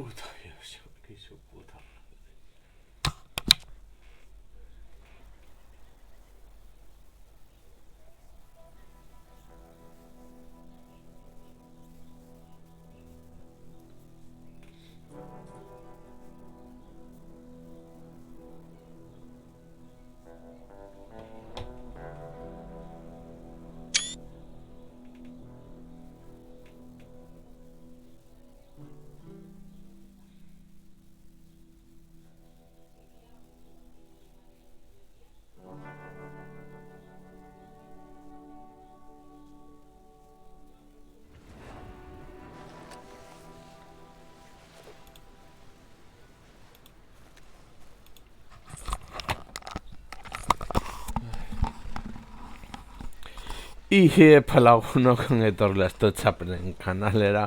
puta, Dios, que su puta. Iepa lagunok etorri Astotxapenen kanalera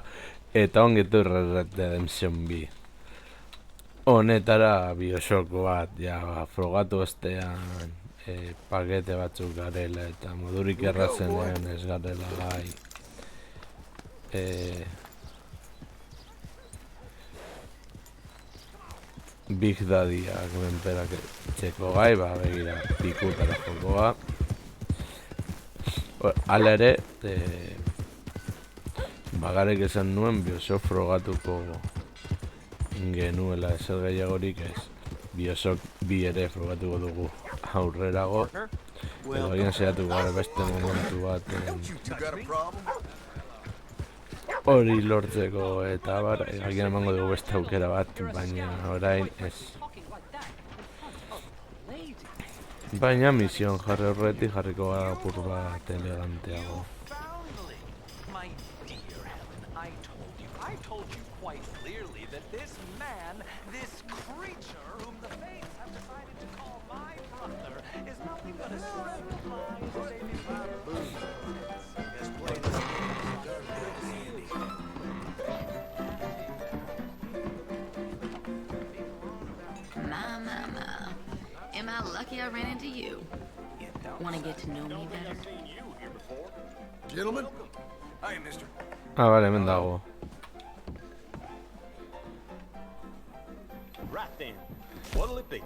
eta ongi etorri Red Dead Redemption 2 honetara Bioshock bat frogatu ostean pakete batzuk garela eta modurik errazenean ez garela gai Big Daddyak menperak etxeko gai, begira pikutara jokoa. Hala ere, bagarek esan nuen Bioshock frogatuko genuela ezer gehiagorik ez. Bioshock 2 ere frogatuko dugu aurrerago, edo egin saiatu gara beste momentu bat hori lortzeko eta agian emango dugu beste aukera bat, baina orain ez. Baina mision jarri horretik jarriko gara apur bat eleganteago. Lucky I ran into you. Want to get to know me better? Gentlemen? Hi, mister. Vale, hemen dago. Right then. What'll it be?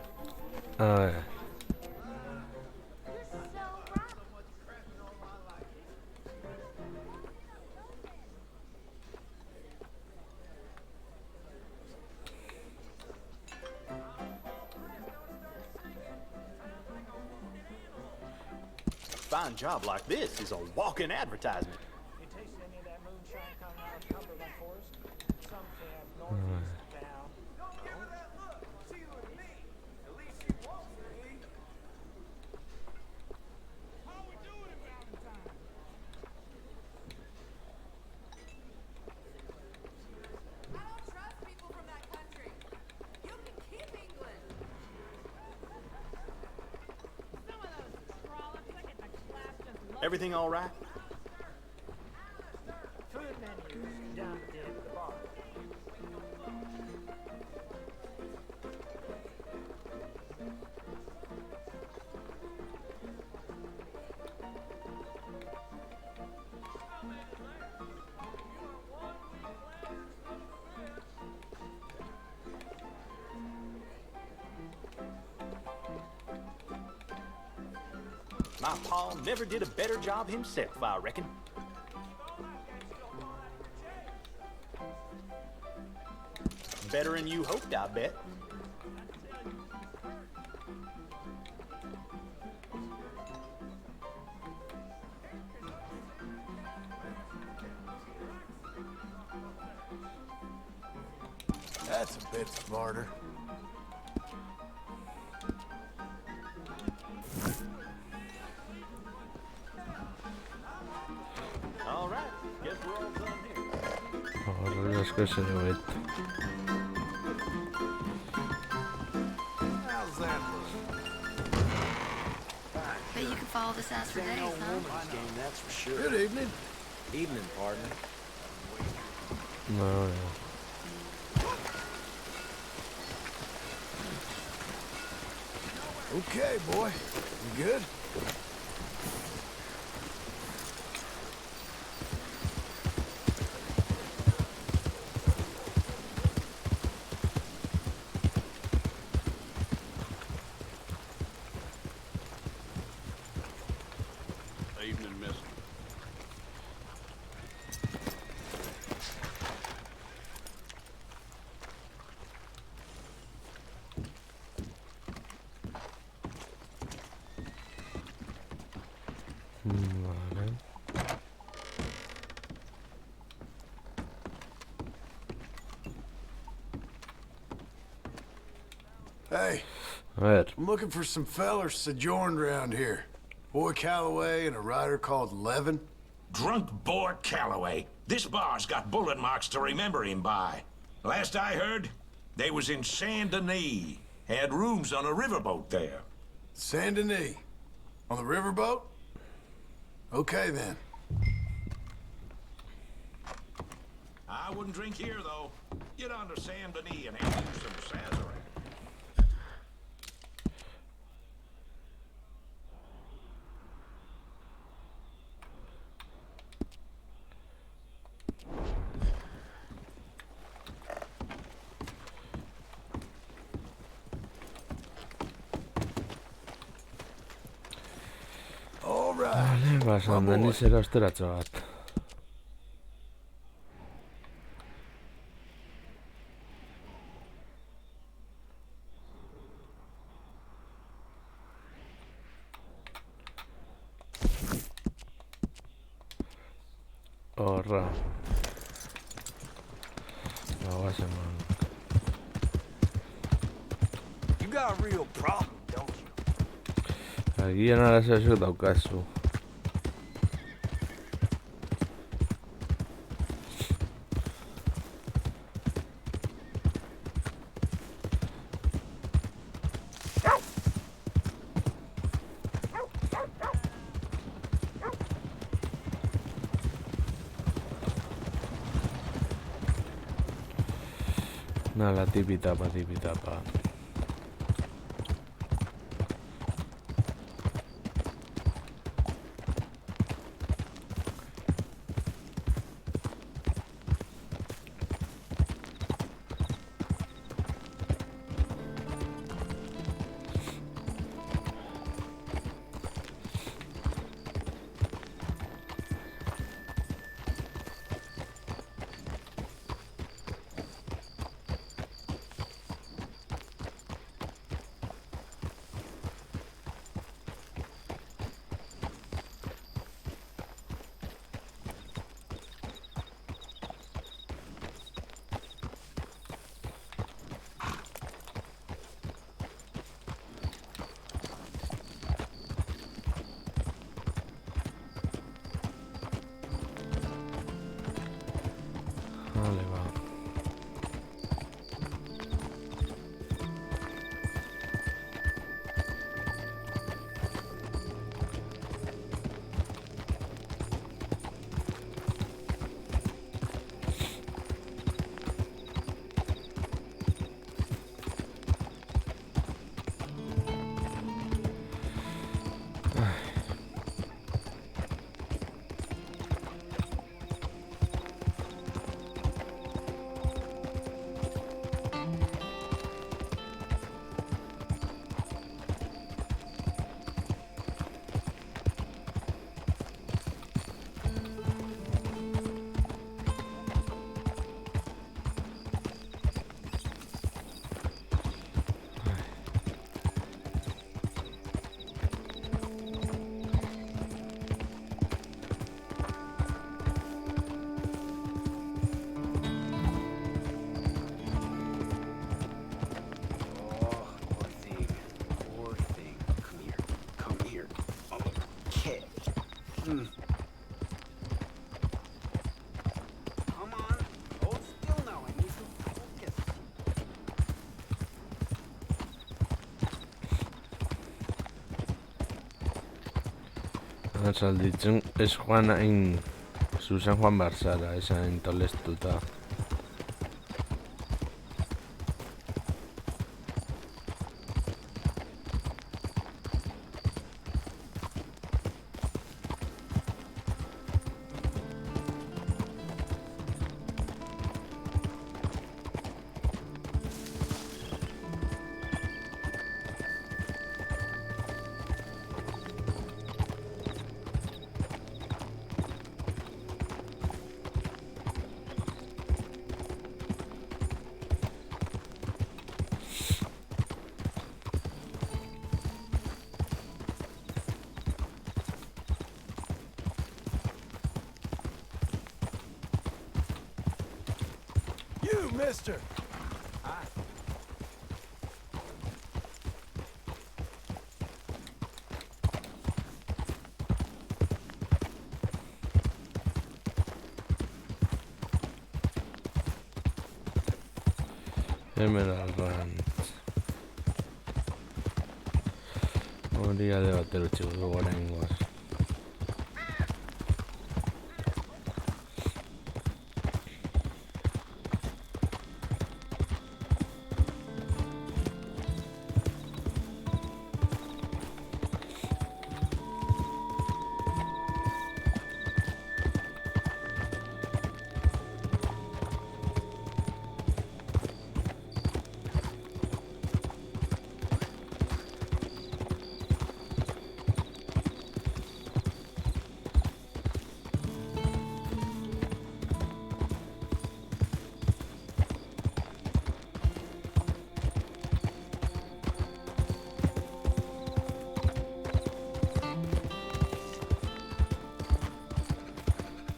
Fine job like this is a walking advertisement. You taste any of that moonshine coming out of Cumberland Forest? Some camp northeast of town. Don't give her that look. She with me. At least she wants to be. How we doing in Valentine? I don't trust people from that country. You can keep England. Some of those trollops, I get the class just love. Everything all right? Food menus down at the end of the bar. My pa never did a better job himself, I reckon. Better than you hoped, I bet. That's a bit smarter. All right, guess we're all done here. Ahora las cosas de vuelta. How's that look? Bet you can follow this ass for days, huh? Game, that's for sure. Good evening. Evening, partner. No. Okay, boy. You good? evening, miss. Vale. Hey, A ver, I'm looking for some fellers sojourned around here. Boy Calloway and a rider called Levin. Drunk boar Calloway. This bar's got bullet marks to remember him by. Last I heard, they was in Saint Denis. Had rooms on a riverboat there. Saint Denis. On the riverboat? Okay then. I wouldn't drink here, though. Get on to Saint Denis and have you some Sazerac. All right. vale, basan Denis erosteratxo bat. Horra. Bagoaz eman. You got a real problem, don't you? Agian arazo esuk daukazu. Nala, tipitapa, tipitapa. Vale, va. Oh, poor thing. Poor thing. Come here. Come here. Okay. Come on. Hold still now. I need some focus. Salditzen ez joan hain zuzen joan barzara, ez hain tolestuta. mister. Emerald Ranch. Hori alde batero txiko dugu oraingoaz.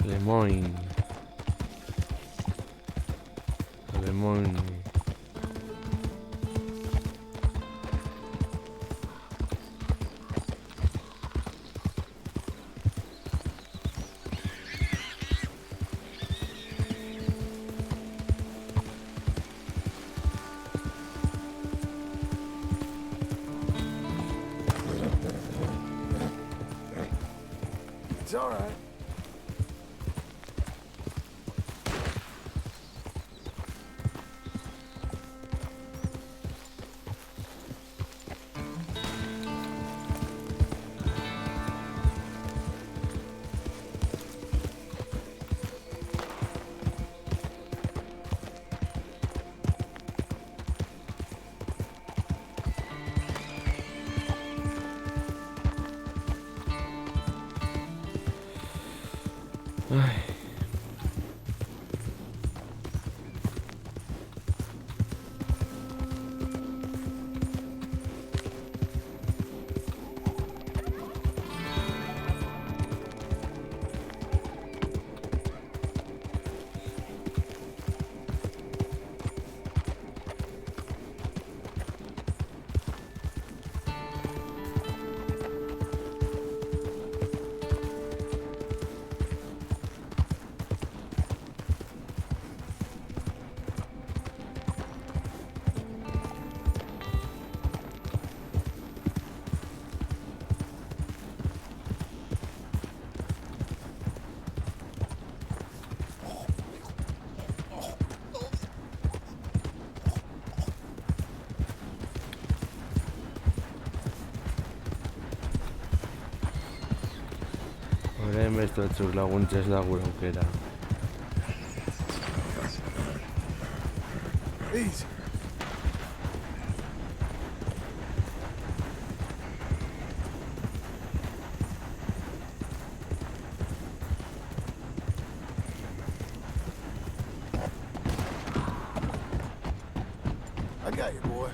Lemoyne. Lemoyne. It's all right. Ay. Orain beste batzuk laguntzez da gure aukera. Easy. I got you, boy.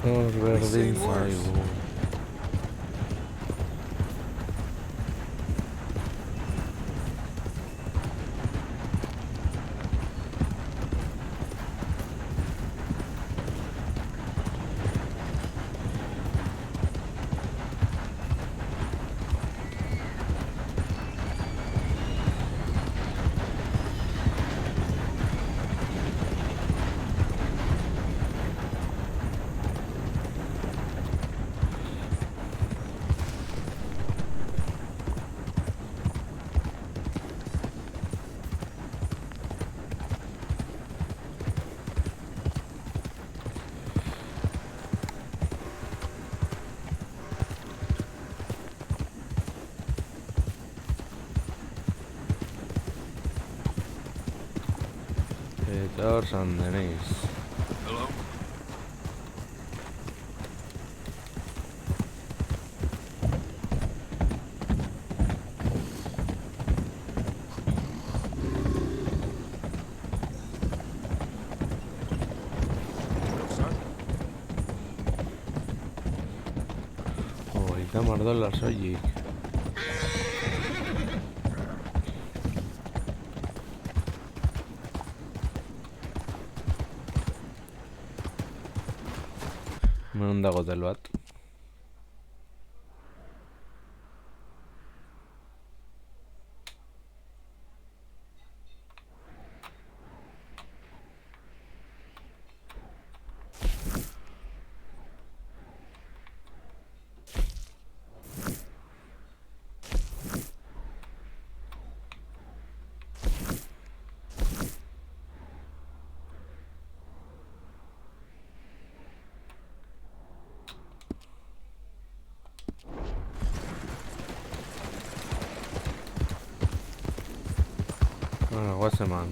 Hor berdin zaigu. Door San Denis. Hello? Hogeita $10 soilik. Non dago hotel bat. Bueno, guazeman.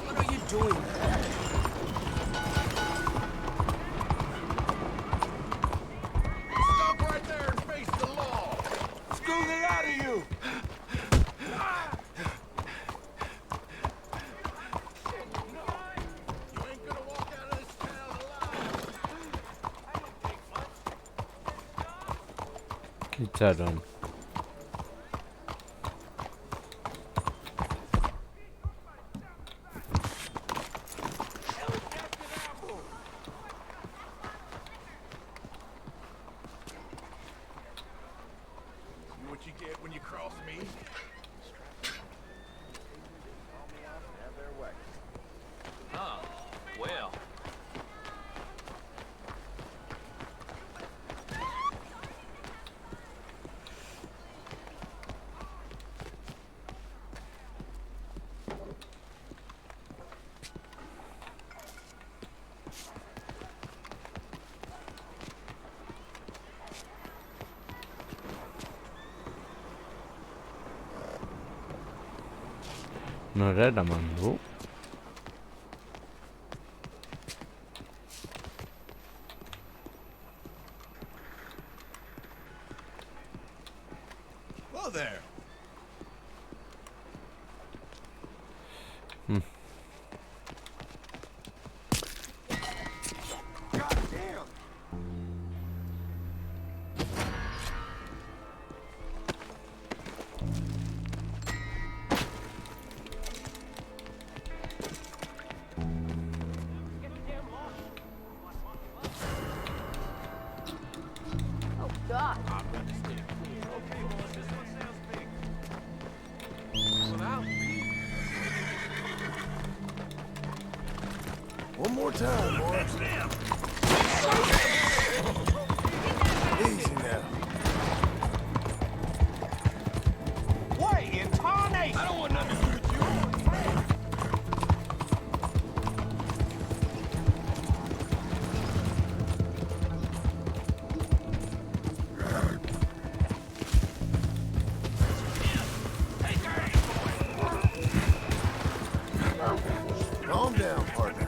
What are you doing? Stop right there and face the law. Screw the out of you. You ain't gonna walk out of this town alive. Itxaron. See what you get when you cross me? Huh. Well. Nora eraman du. Whoa there. Goddamn. Oh, God. One more time, boys. Easy now. What in tarnation? I don't want nothing to do with you. Calm down, partner.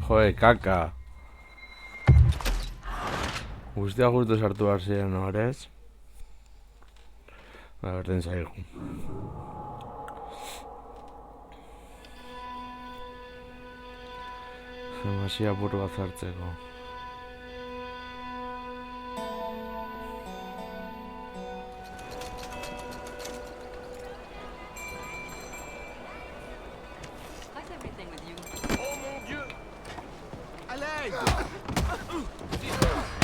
Joder, kaka. Guztia justu sartu behar ziren horrez. Berdin zaigu. Zemasi apur bat zartzeko. How's everything with you? Oh mon Dieu! À l'aide!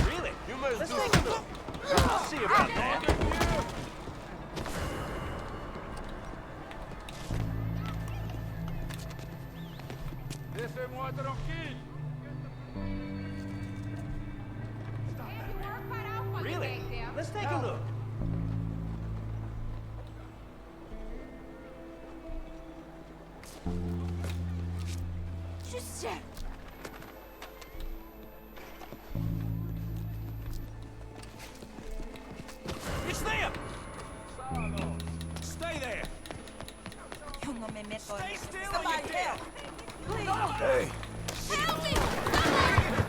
Really? Let's take a look. I'll see about that. Laissez-moi tranquille! Really? Let's take a look. Juste check. It's them! Stay there! Yo no me meto Stay en eso. still or Somebody you're dead. help. Please. Hey, Help me!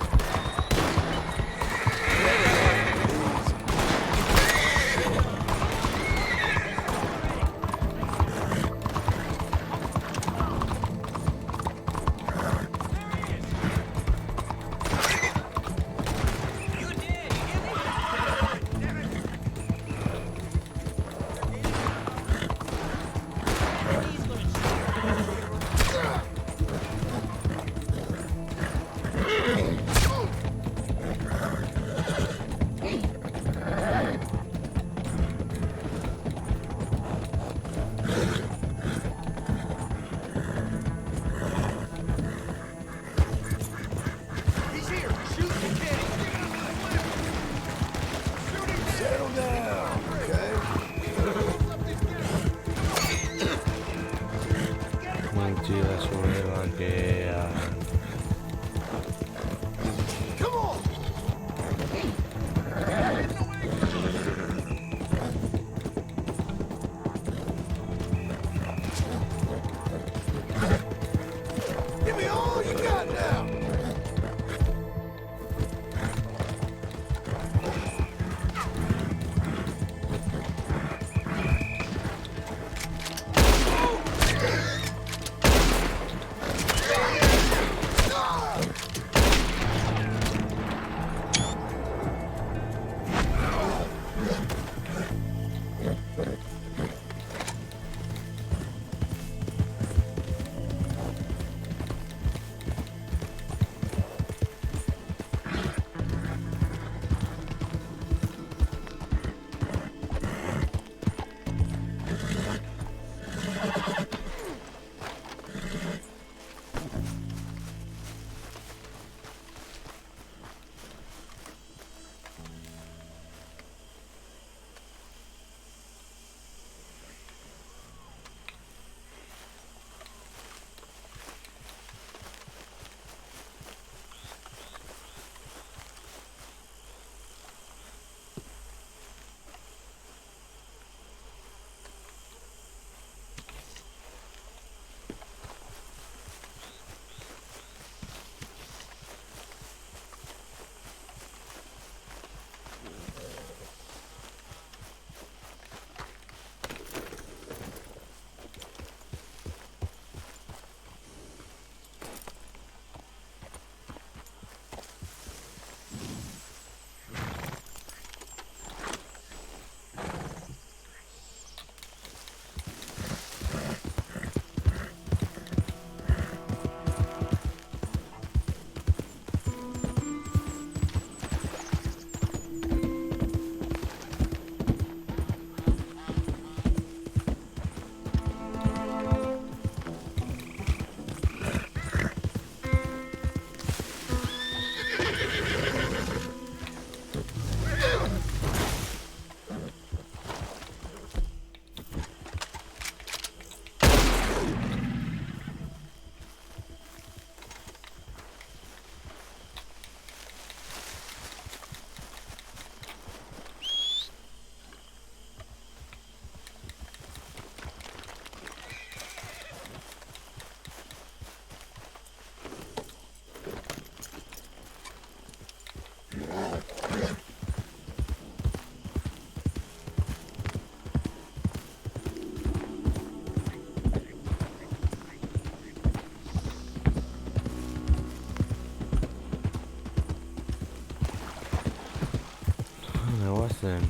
goazen.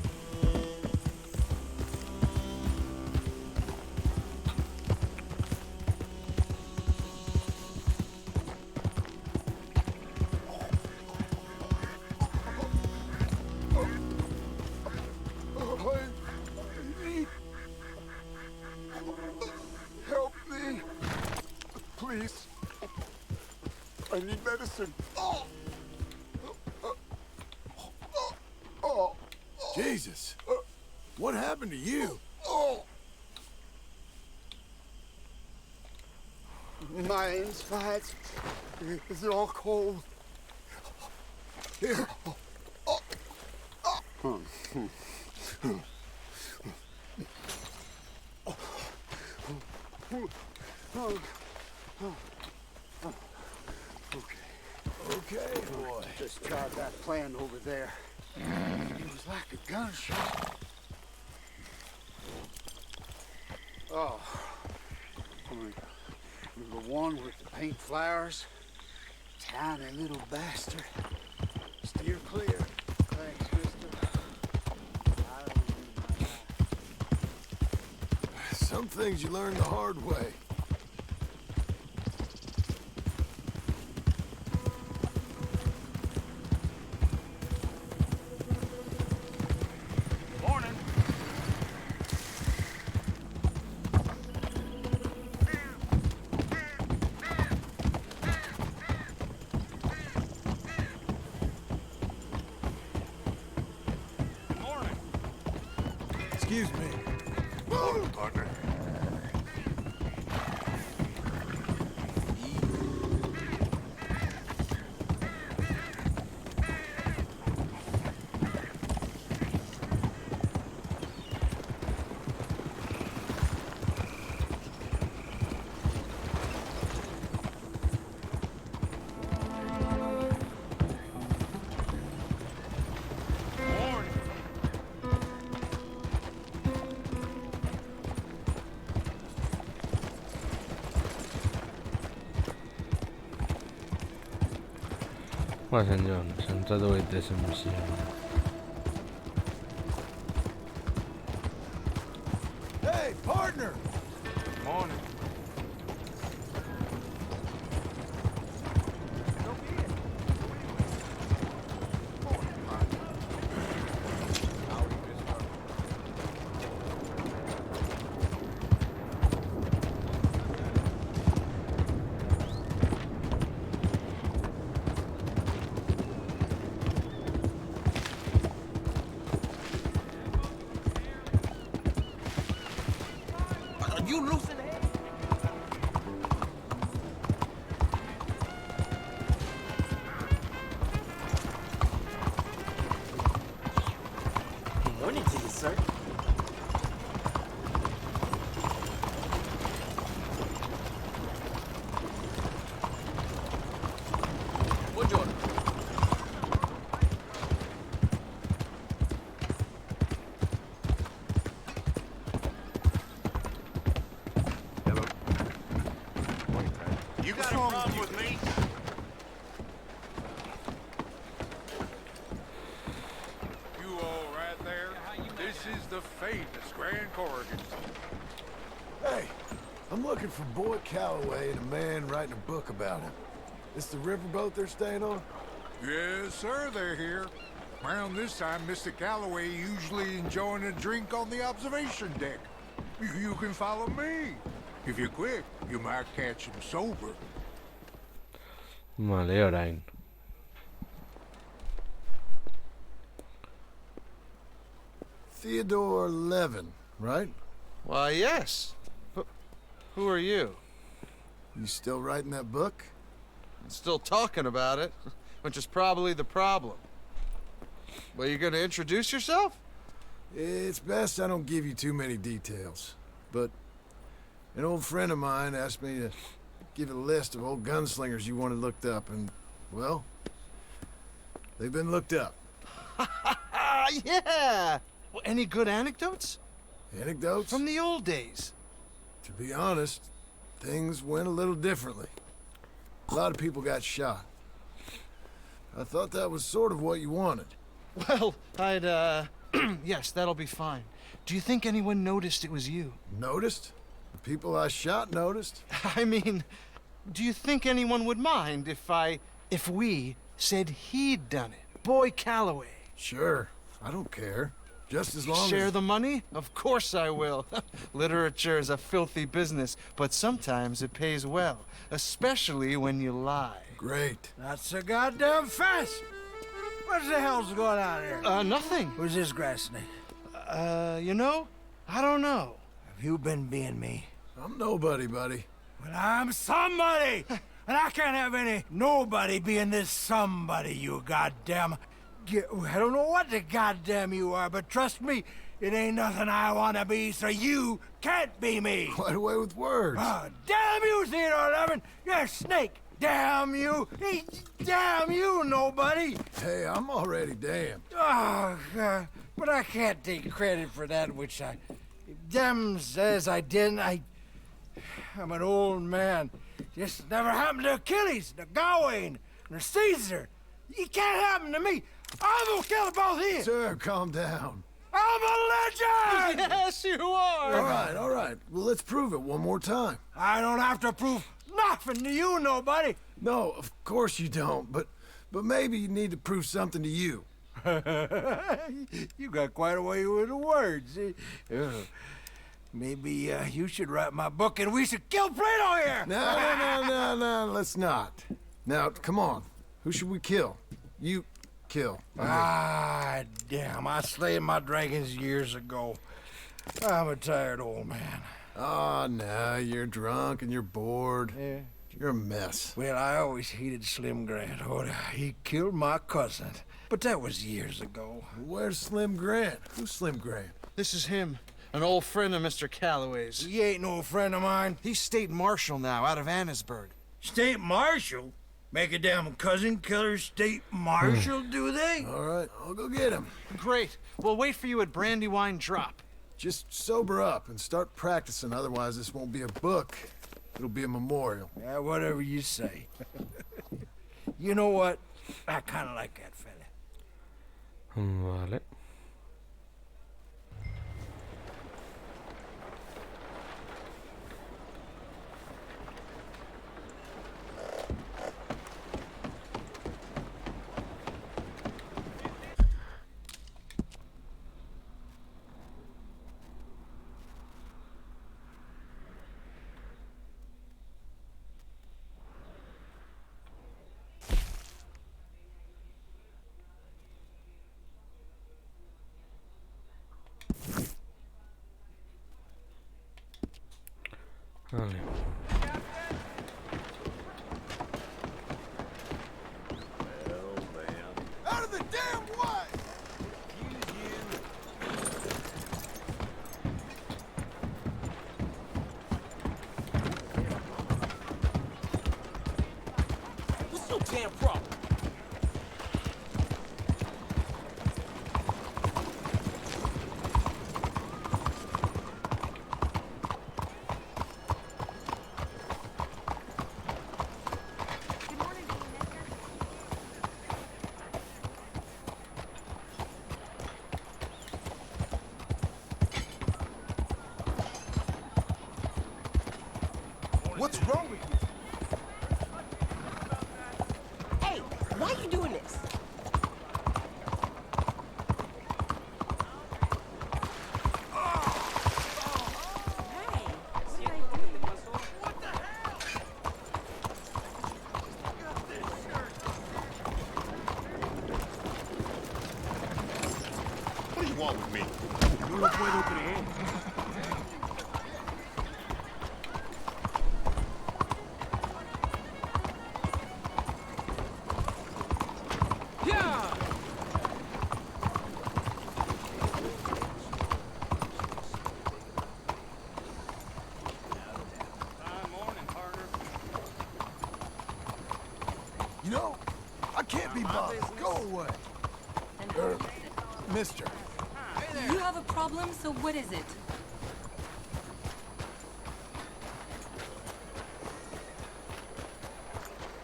Help me. Please. I need medicine. Jesus. What happened to you? My insides. It's all cold. Here. Okay, boy. Just tried that plan over there. It was like a gunshot. Oh. The one with the pink flowers. Tiny little bastard. Steer clear. Thanks, mister. I don't need my life. Some things you learn the hard way. Morning. Morning. Excuse me. Partner. Morning. Bueno, señor, sentado y desemisión. Hey, partner! Morning. Are you losing it? Morning to you, sir. Buongiorno. You got a problem with me? You all right there? This is the famous Grand Corrigan. Hey, I'm looking for Boyd Calloway and a man writing a book about him. This the riverboat they're staying on? Yes, sir, they're here. Around this time, Mr. Calloway usually enjoying a drink on the observation deck. You can follow me. If you're quick, you might catch him sober. Vale, orain. Theodore Levin, right? Why, yes. Who are you? You still writing that book? Still talking about it, which is probably the problem. Well, you gonna introduce yourself? It's best I don't give you too many details, but an old friend of mine asked me to give a list of old gunslingers you wanted looked up, and, well, they've been looked up. Yeah! Well, any good anecdotes? Anecdotes? From the old days. To be honest, things went a little differently. A lot of people got shot. I thought that was sort of what you wanted. Well, I'd, yes, that'll be fine. Do you think anyone noticed it was you? Noticed? The people I shot noticed? I mean, do you think anyone would mind if we said he'd done it? Boy Calloway. Sure. I don't care. Just as long Share as... the money? Of course I will. Literature is a filthy business, but sometimes it pays well, especially when you lie. Great. Not so goddamn fast. What the hell's going on here? Nothing. Who's this grass snake? You know, I don't know. Have you been being me? I'm nobody, buddy. Well, I'm somebody! And I can't have any nobody being this somebody, you goddamn... I don't know what the goddamn you are, but trust me, it ain't nothing I want to be, so you can't be me! Quite away with words. Oh, damn you, Theodore Levin! You're a snake! Damn you! Damn you, nobody! Hey, I'm already damned. Oh, God. But I can't take credit for that which Dem says I didn't. I'm an old man. This never happened to Achilles, to Gawain, or Caesar. It can't happen to me. I'm gonna kill both of you. Sir, calm down. I'm a legend! Yes, you are! All right. Well, let's prove it one more time. I don't have to prove nothing to you, nobody. No, of course you don't, but maybe you need to prove something to you. You got quite a way with the words. Maybe you should write my book and we should kill Plato here! No, let's not. Now, come on. Who should we kill? You kill. Ah, damn. I slayed my dragons years ago. I'm a tired old man. Oh, no, you're drunk and you're bored. Yeah. You're a mess. Well, I always hated Slim Grant. Oh, he killed my cousin. But that was years ago. Where's Slim Grant? Who's Slim Grant? This is him, an old friend of Mr. Calloway's. He ain't no friend of mine. He's state marshal now, out of Annesburg. State marshal? Make a damn cousin killer state marshal, do they? All right, I'll go get him. Great. We'll wait for you at Brandywine Drop. Just sober up and start practicing, otherwise this won't be a book. It'll be a memorial. Yeah, whatever you say. You know what? I kind of like that fella. Vale. Vale. Out of the damn way! What's your damn problem? What's wrong with you? Hey, why are you doing this? Hey, what did I do? What the hell? What do you want with me? No lo puedo creer. You know, I can't be bothered. Go away. Mister. You have a problem, so what is it?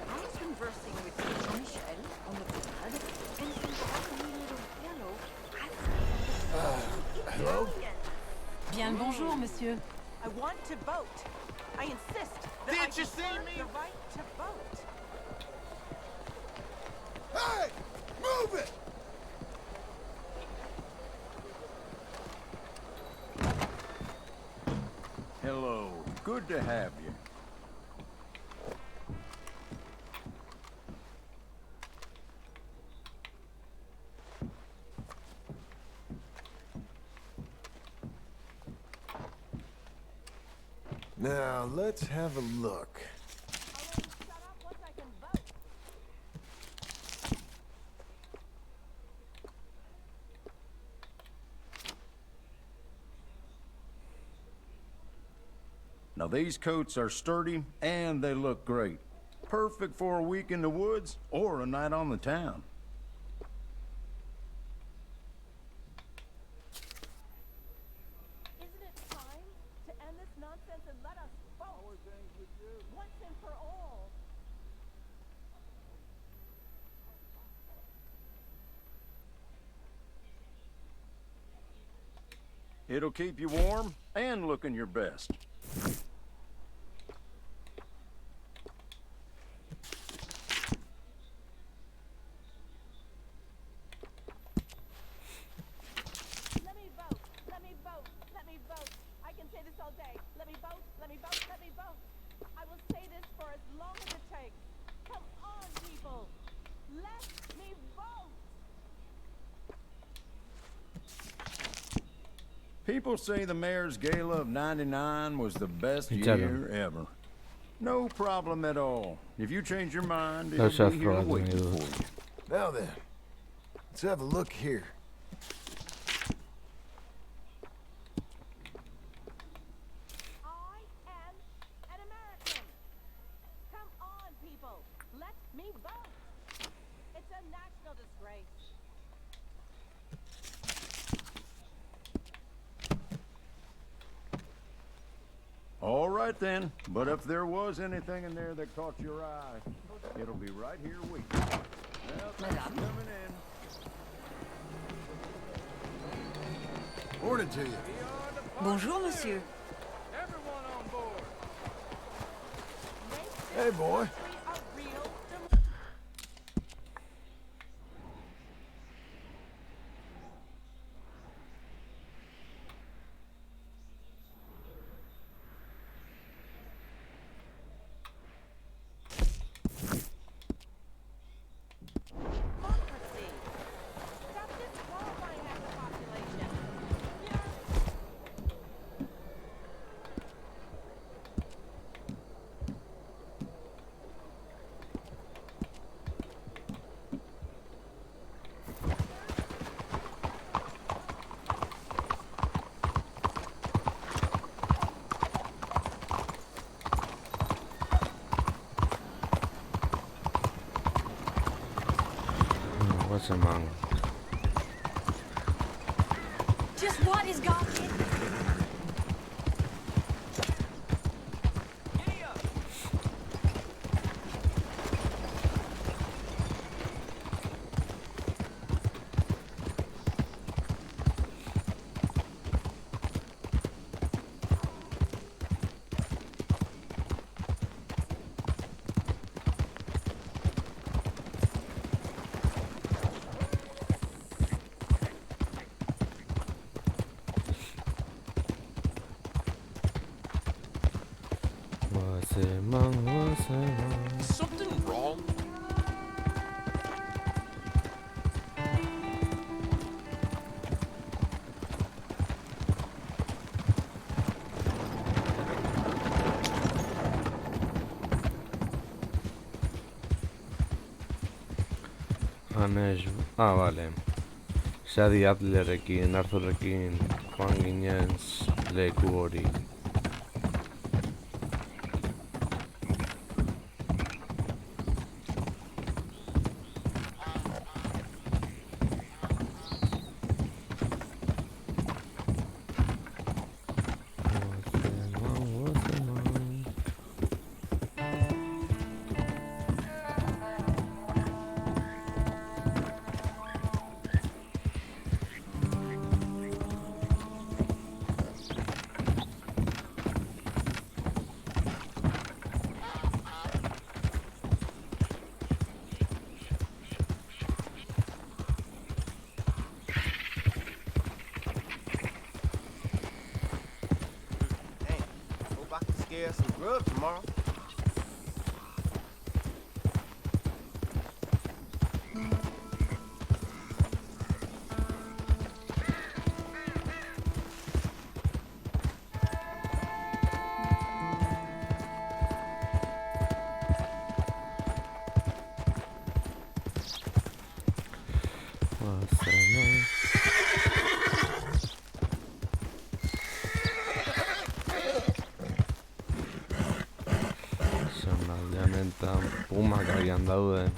I was conversing with Jean-Michel on the quad, and he brought me a little Bonjour, monsieur. I want to vote. I insist that Did I you see deserve me? the right to vote. Hey! Move it! Hello. Good to have you. Now, let's have a look. I'll only shut up once I can vote. Now these coats are sturdy and they look great. Perfect for a week in the woods or a night on the town. Isn't it time to end this nonsense and let us vote? How are things with you? Once and for all. It'll keep you warm and looking your best. Let me vote. Let me vote. Let me vote. I can say this all day. Let me vote. Let me vote. Let me vote. I will say this for as long as it takes. Come on, people. Let me vote. People say the mayor's gala of '99 was the best Güzel. year ever. No problem at all. If you change your mind, it'll That's be here after waiting I for you. Now then, let's have a look here. I am an American. Come on, people. Let me vote. It's a national disgrace. All right then, but if there was anything in there that caught your eye, it'll be right here waiting. Well, thanks for coming in. Morning to you. Bonjour, monsieur. Everyone on board. Hey, boy. A real democracy. Stop disqualifying half the population. What's among? Just what is going on? What's among? What's among? Something wrong? Vale. Shadi Adlerekin, Arthurrekin, joan ginen leku hori. care of some grub tomorrow. Zonaldean eta pumak agian daude.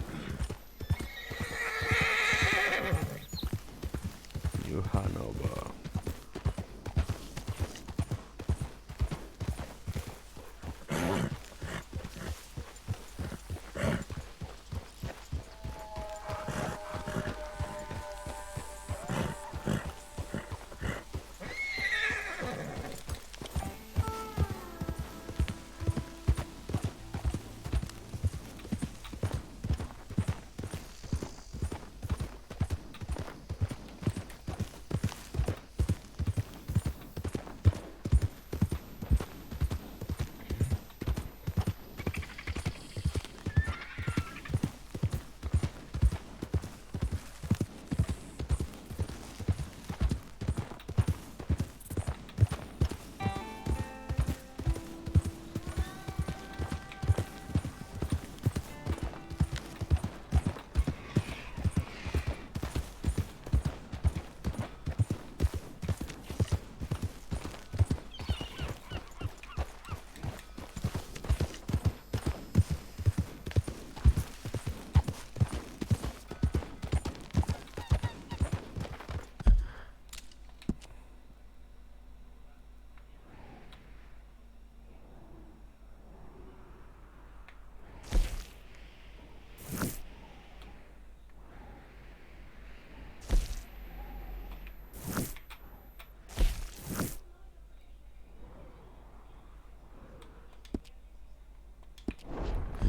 Johanova.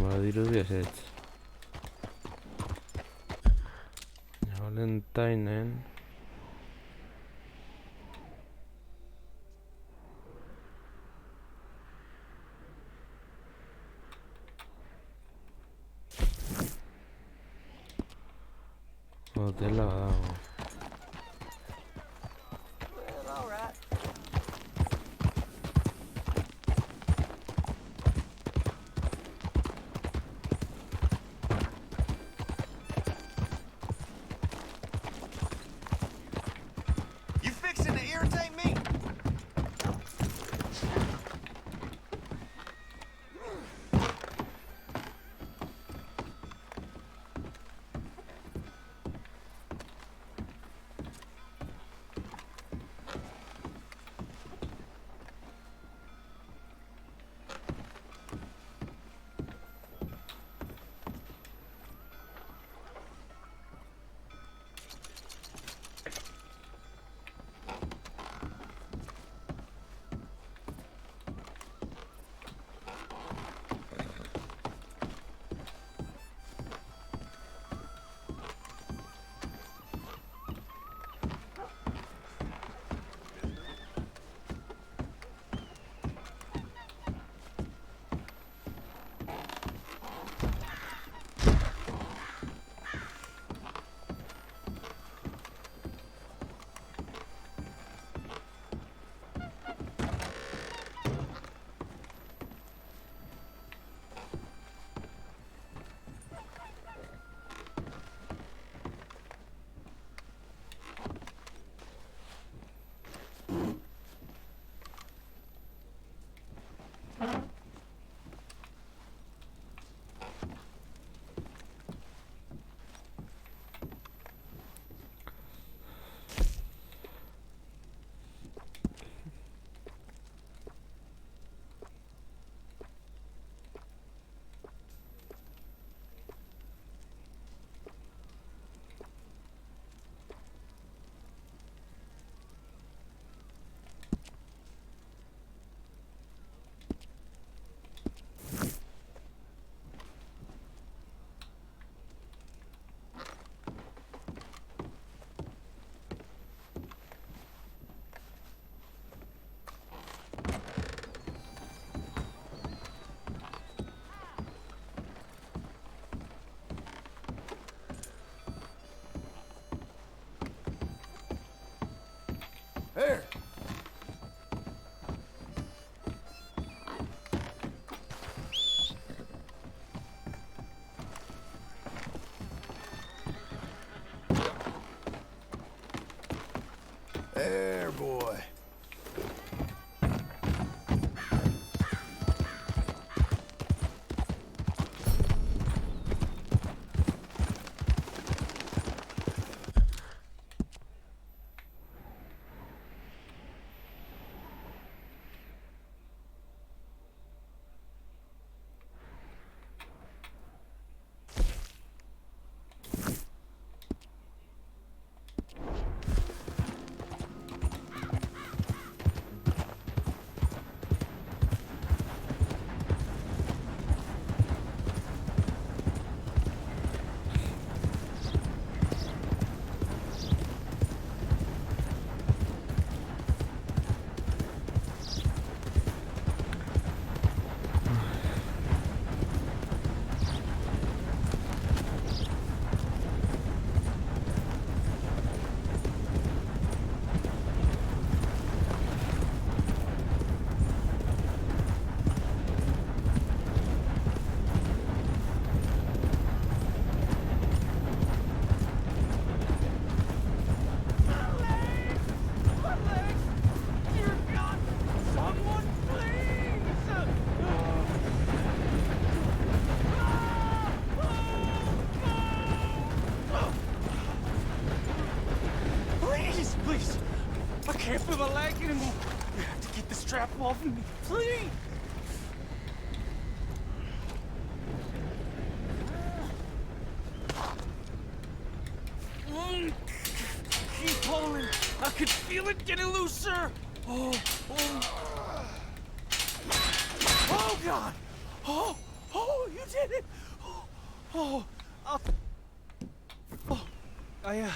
Badirudi ezetz. Valentainen. Hotela dago. Well, all right. You fixing to irritate me? There, boy. Please! I can't feel my leg anymore. You have to get the strap off of me, please! Keep pulling. I can feel it getting looser. Oh. Oh, God! Oh, you did it! I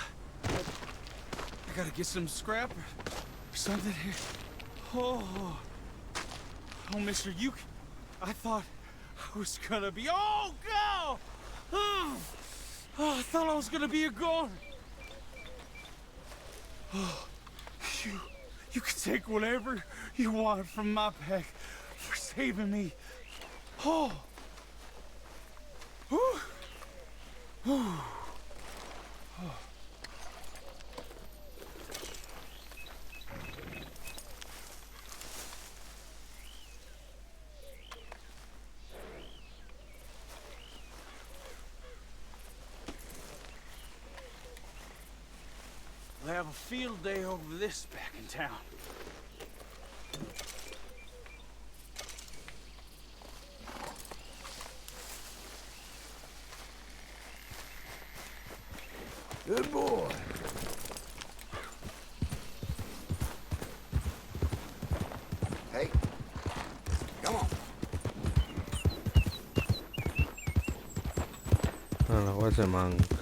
gotta get some scrap or something here. Oh, mister, I thought I was gonna be, oh, I thought I was gonna be a goner. Oh, you can take whatever you want from my pack for saving me. Oh. We'll have a field day over this back in town. Good boy. Hey, come on. Allora, qua c'è manca.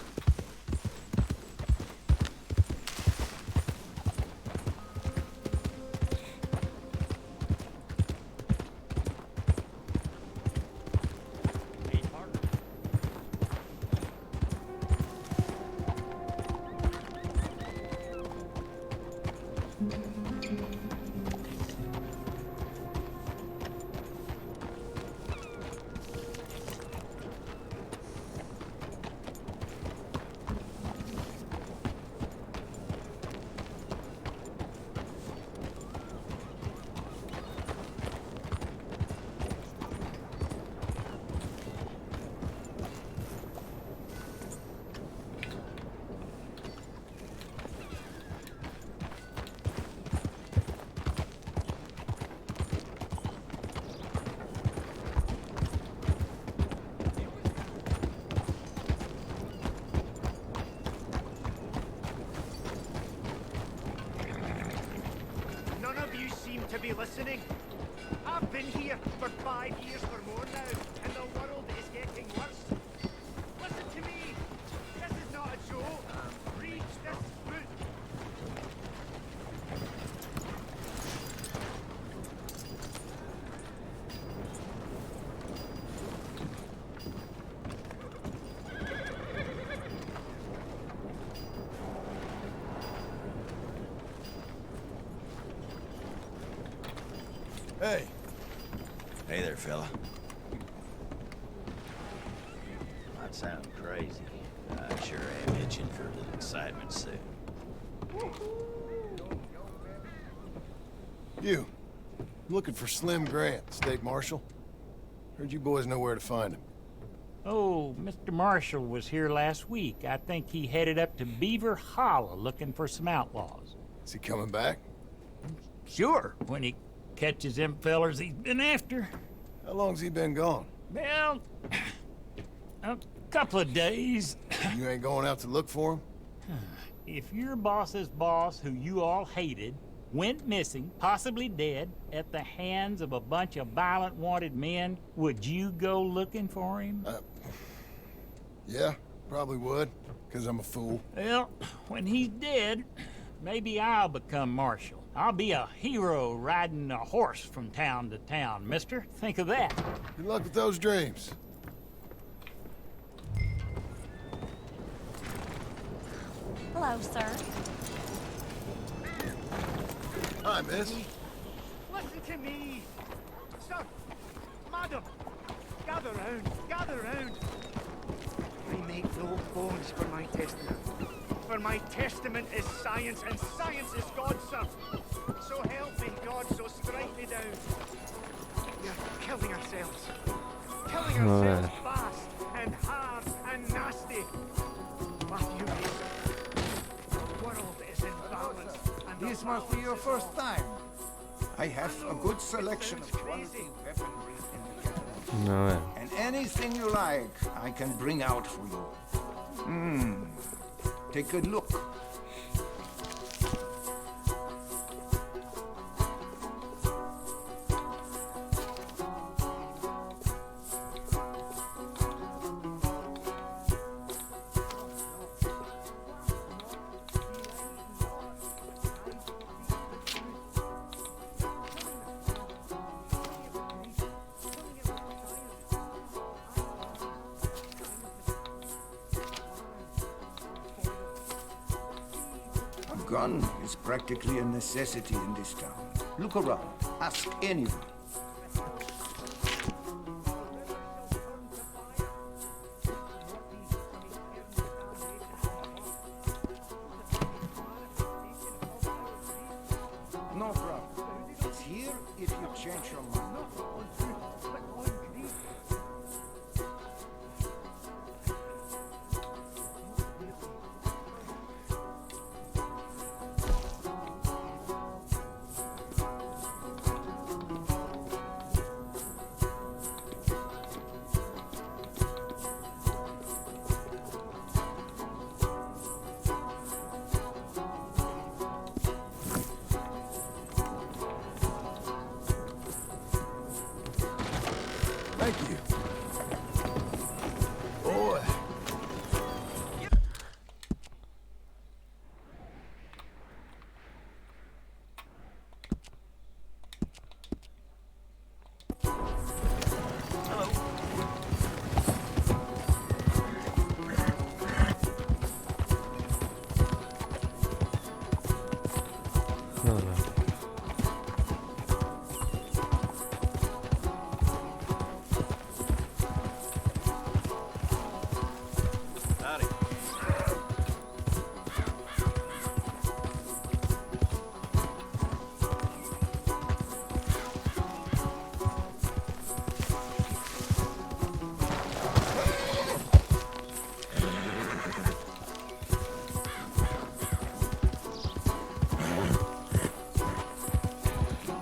To be listening. I've been here for 5 years or more now, and the world is getting worse. Listen to me. This is not a joke. Read this book. Hey. Hey there, fella. Might sound crazy. I sure am itching for a little excitement soon. You. I'm looking for Slim Grant, State Marshal. Heard you boys know where to find him. Oh, Mr. Marshall was here last week. I think he headed up to Beaver Hollow looking for some outlaws. Is he coming back? Sure, when he catches them fellers he's been after. How long's he been gone? Well, a couple of days. You ain't going out to look for him? If your boss's boss, who you all hated, went missing, possibly dead, at the hands of a bunch of violent wanted men, would you go looking for him? Yeah, probably would, because I'm a fool. Well, when he's dead, maybe I'll become marshal. I'll be a hero riding a horse from town to town, mister. Think of that. Good luck with those dreams. Hello, sir. Hi, miss. Listen to me! Sir! Madam! Gather round! Gather round! I make no bones for my testament. For my testament is science, and science is God, sir. So help me, God, so strike me down. We are killing ourselves. Killing ourselves fast, and hard, and nasty. Matthew, the world is in balance. And This must be your first time. I have a good selection of quality weaponry in the cabinet. No, And anything you like, I can bring out for you. Take a look. A gun is practically a necessity in this town. Look around. Ask anyone. No problem. It's here if you change your mind. Thank you. Boy.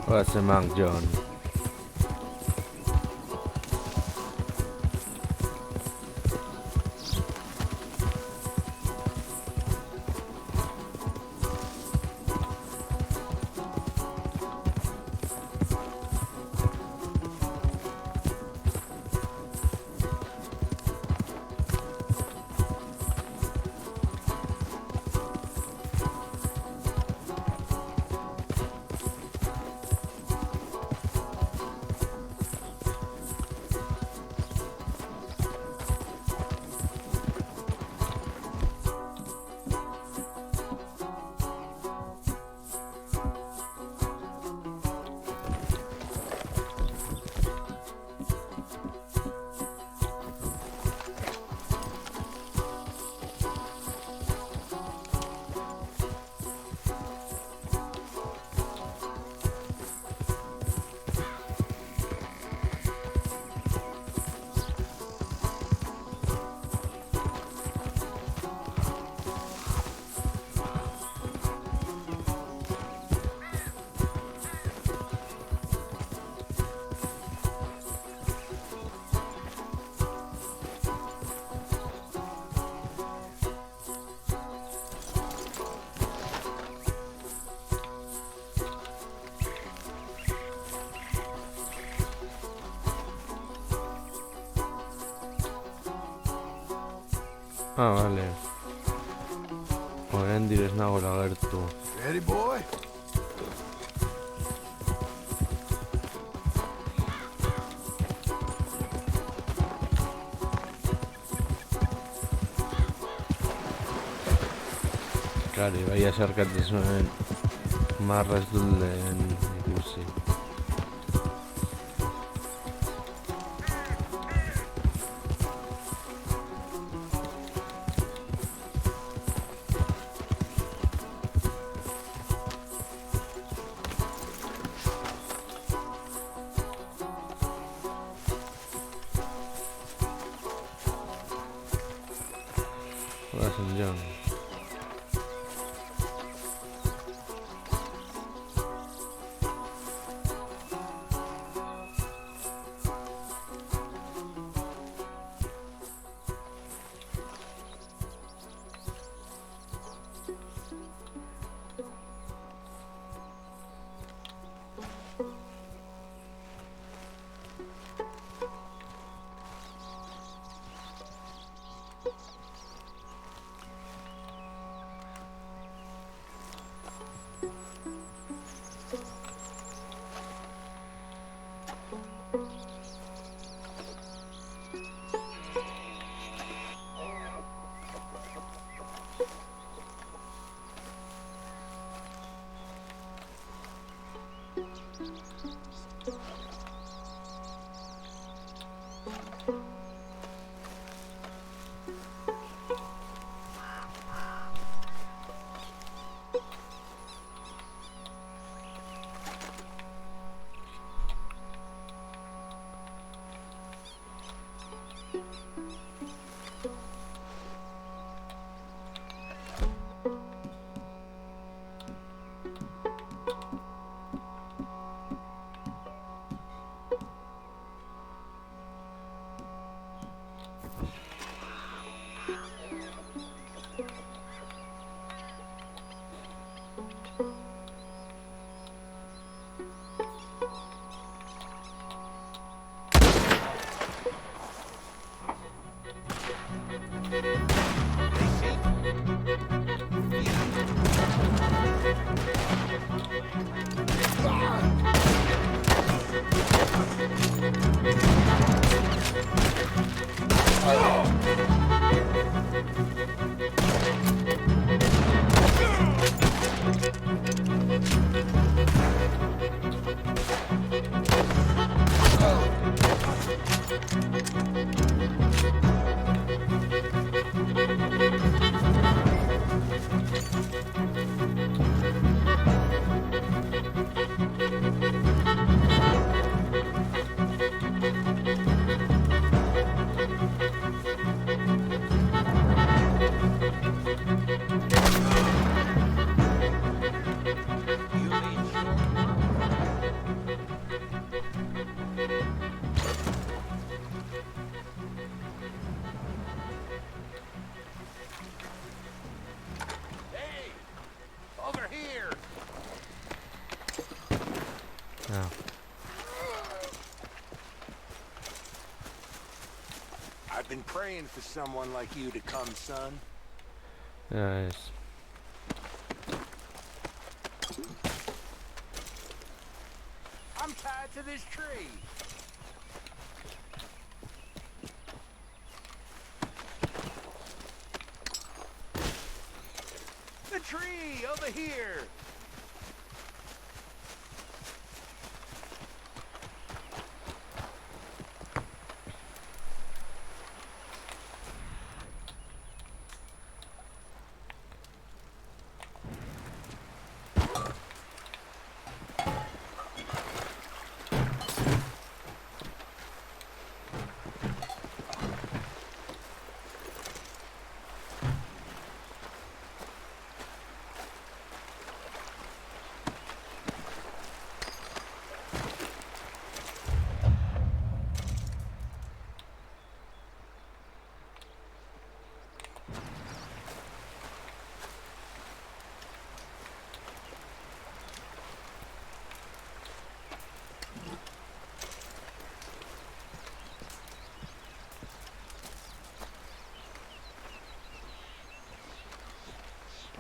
What's a Monk John? Vale. Oraindik ez nagoela gertu. Ready, boy? Kari, bai asarkatzen zuen marra ez dut lehen ikusi. Hola, St. John. I've been praying for someone like you to come, son. Yes. I'm tied to this tree. The tree over here.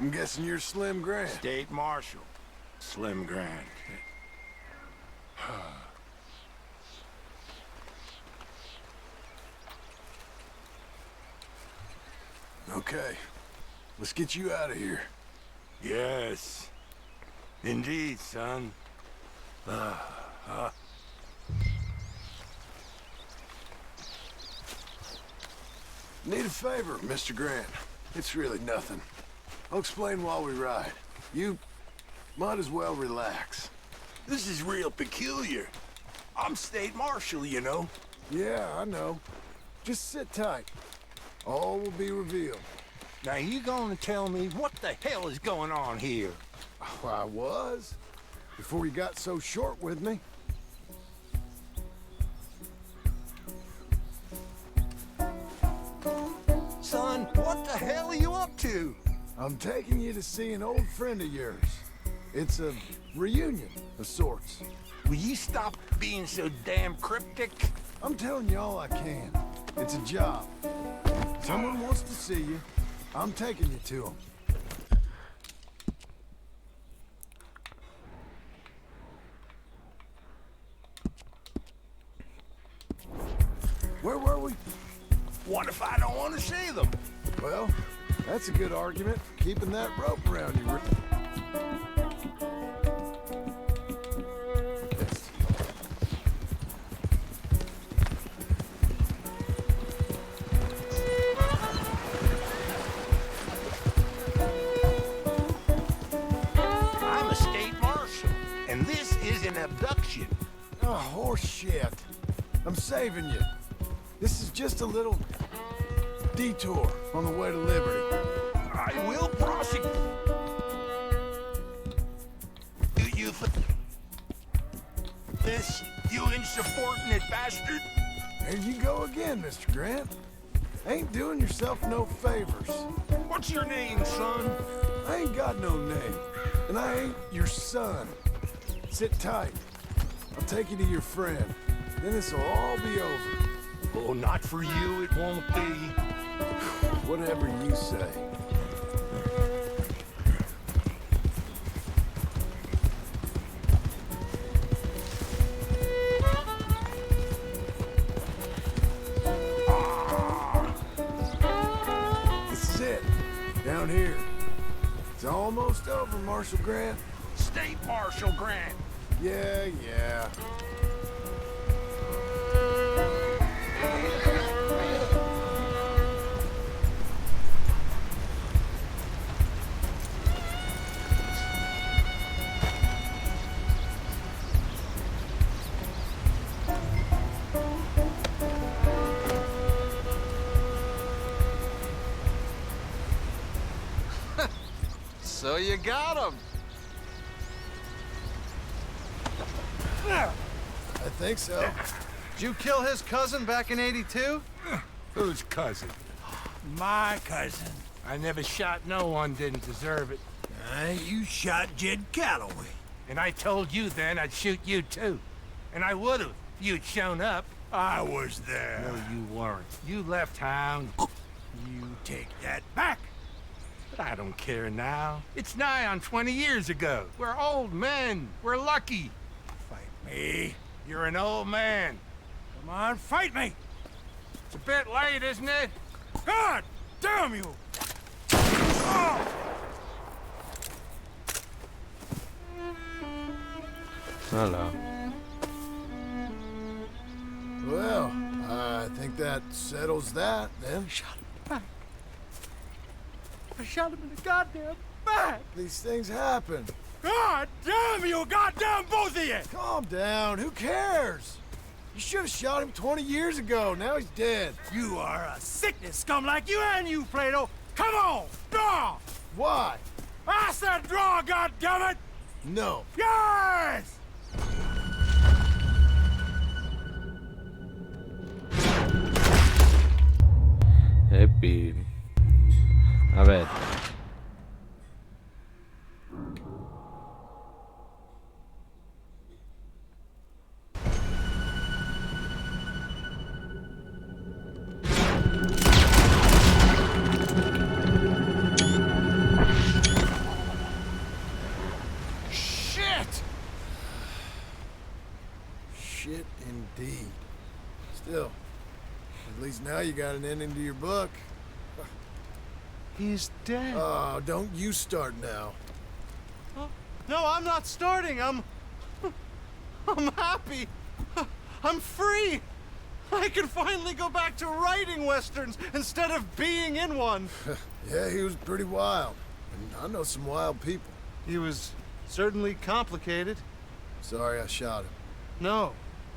I'm guessing you're Slim Grant. State Marshal. Slim Grant. Okay, let's get you out of here. Yes. Indeed, son. Need a favor, Mr. Grant. It's really nothing. I'll explain while we ride. You might as well relax. This is real peculiar. I'm State Marshal, you know. Yeah, I know. Just sit tight. All will be revealed. Now you gonna tell me what the hell is going on here? Oh, I was. Before you got so short with me. Son, what the hell are you up to? I'm taking you to see an old friend of yours. It's a reunion of sorts. Will you stop being so damn cryptic? I'm telling you all I can. It's a job. Someone wants to see you. I'm taking you to him. Where were we? What if I don't want to see them? Well, that's a good argument for keeping that rope around you. I'm a state marshal, and this is an abduction. Oh, horse shit. I'm saving you. This is just a little detour on the way to Liberty. I will prosecute you for this, you insubordinate bastard. There you go again, Mr. Grant. Ain't doing yourself no favors. What's your name, son? I ain't got no name, and I ain't your son. Sit tight. I'll take you to your friend. Then this'll all be over. Oh, not for you, it won't be. Whatever you say. This is it. Down here. It's almost over, Marshal Grant. State Marshal Grant. Yeah, yeah. So you got him. I think so. Did you kill his cousin back in '82? Whose cousin? My cousin. I never shot no one didn't deserve it. You shot Jed Calloway. And I told you then I'd shoot you too. And I would've if you'd shown up. I was there. No, you weren't. You left town. You take that back. But I don't care now. It's nigh on 20 years ago. We're old men. We're lucky. Fight me. You're an old man. Come on, fight me. It's a bit late, isn't it? God damn you! Oh! Hello. Well, I think that settles that, then. Shot him in the back. I shot him in the goddamn back. These things happen. God damn you, goddamn both of you! Calm down. Who cares? You should have shot him 20 years ago. Now he's dead. You are a sickness scum like you and you, Plato. Come on, draw! Why? I said draw, goddammit! No. Yes! Epi. A ver. indeed. Still, at least now you got an ending to your book. He's dead. Oh, don't you start now. No, I'm not starting. I'm happy. I'm free. I can finally go back to writing westerns instead of being in one. Yeah, he was pretty wild. And I know some wild people. He was certainly complicated. Sorry I shot him. No,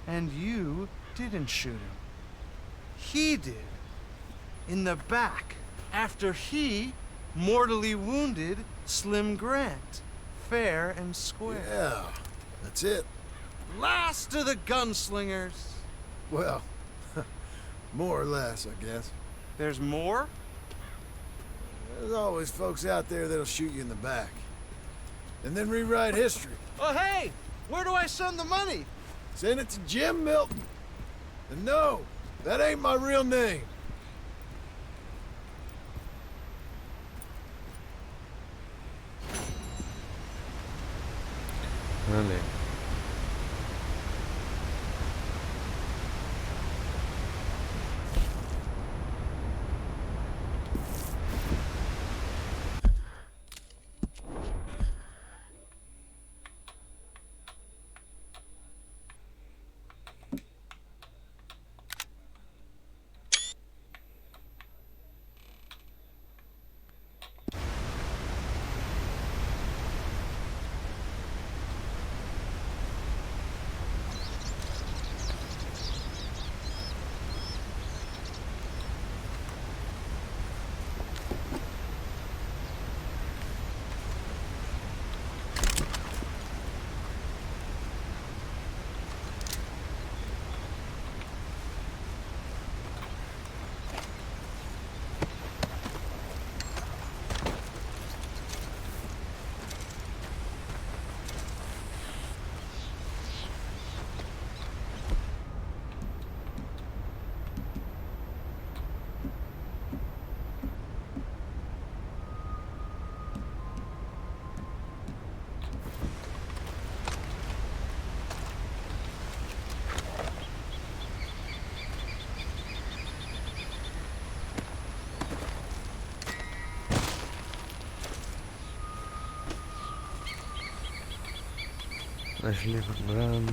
and you didn't shoot him. He did. In the back, after he mortally wounded Slim Grant. Fair and square. Yeah, that's it. Last of the gunslingers. Well, more or less, I guess. There's more? There's always folks out there that'll shoot you in the back. And then rewrite history. Oh, hey! Where do I send the money? Send it to Jim Milton. And no, that ain't my real name. Vale. Ashley Grant.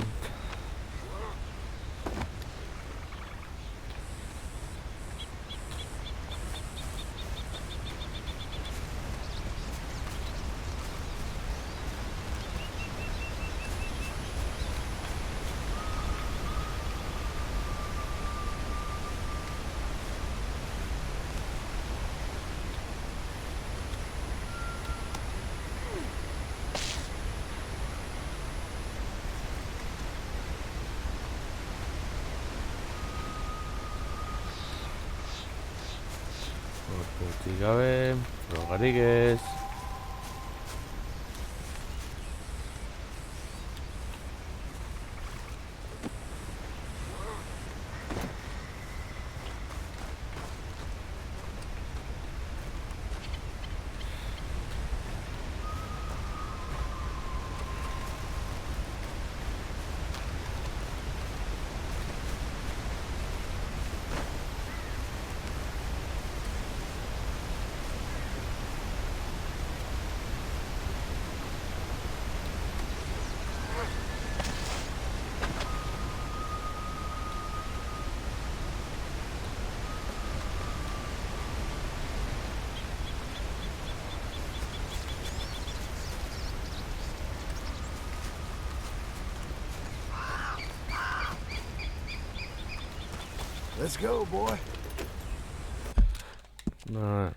Gabe, Rodríguez. Let's go, boy. No.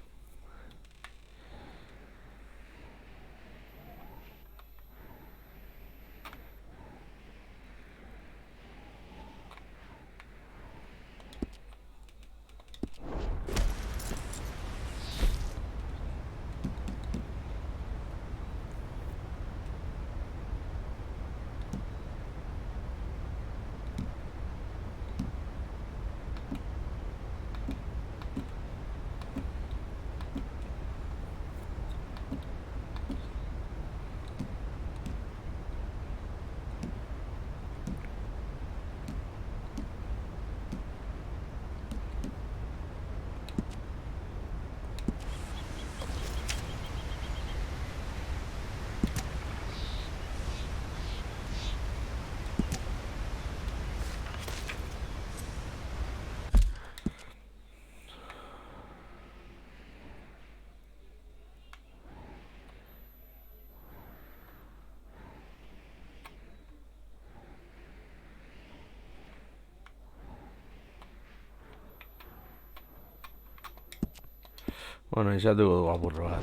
Bueno, izatuko dugu apurro bat.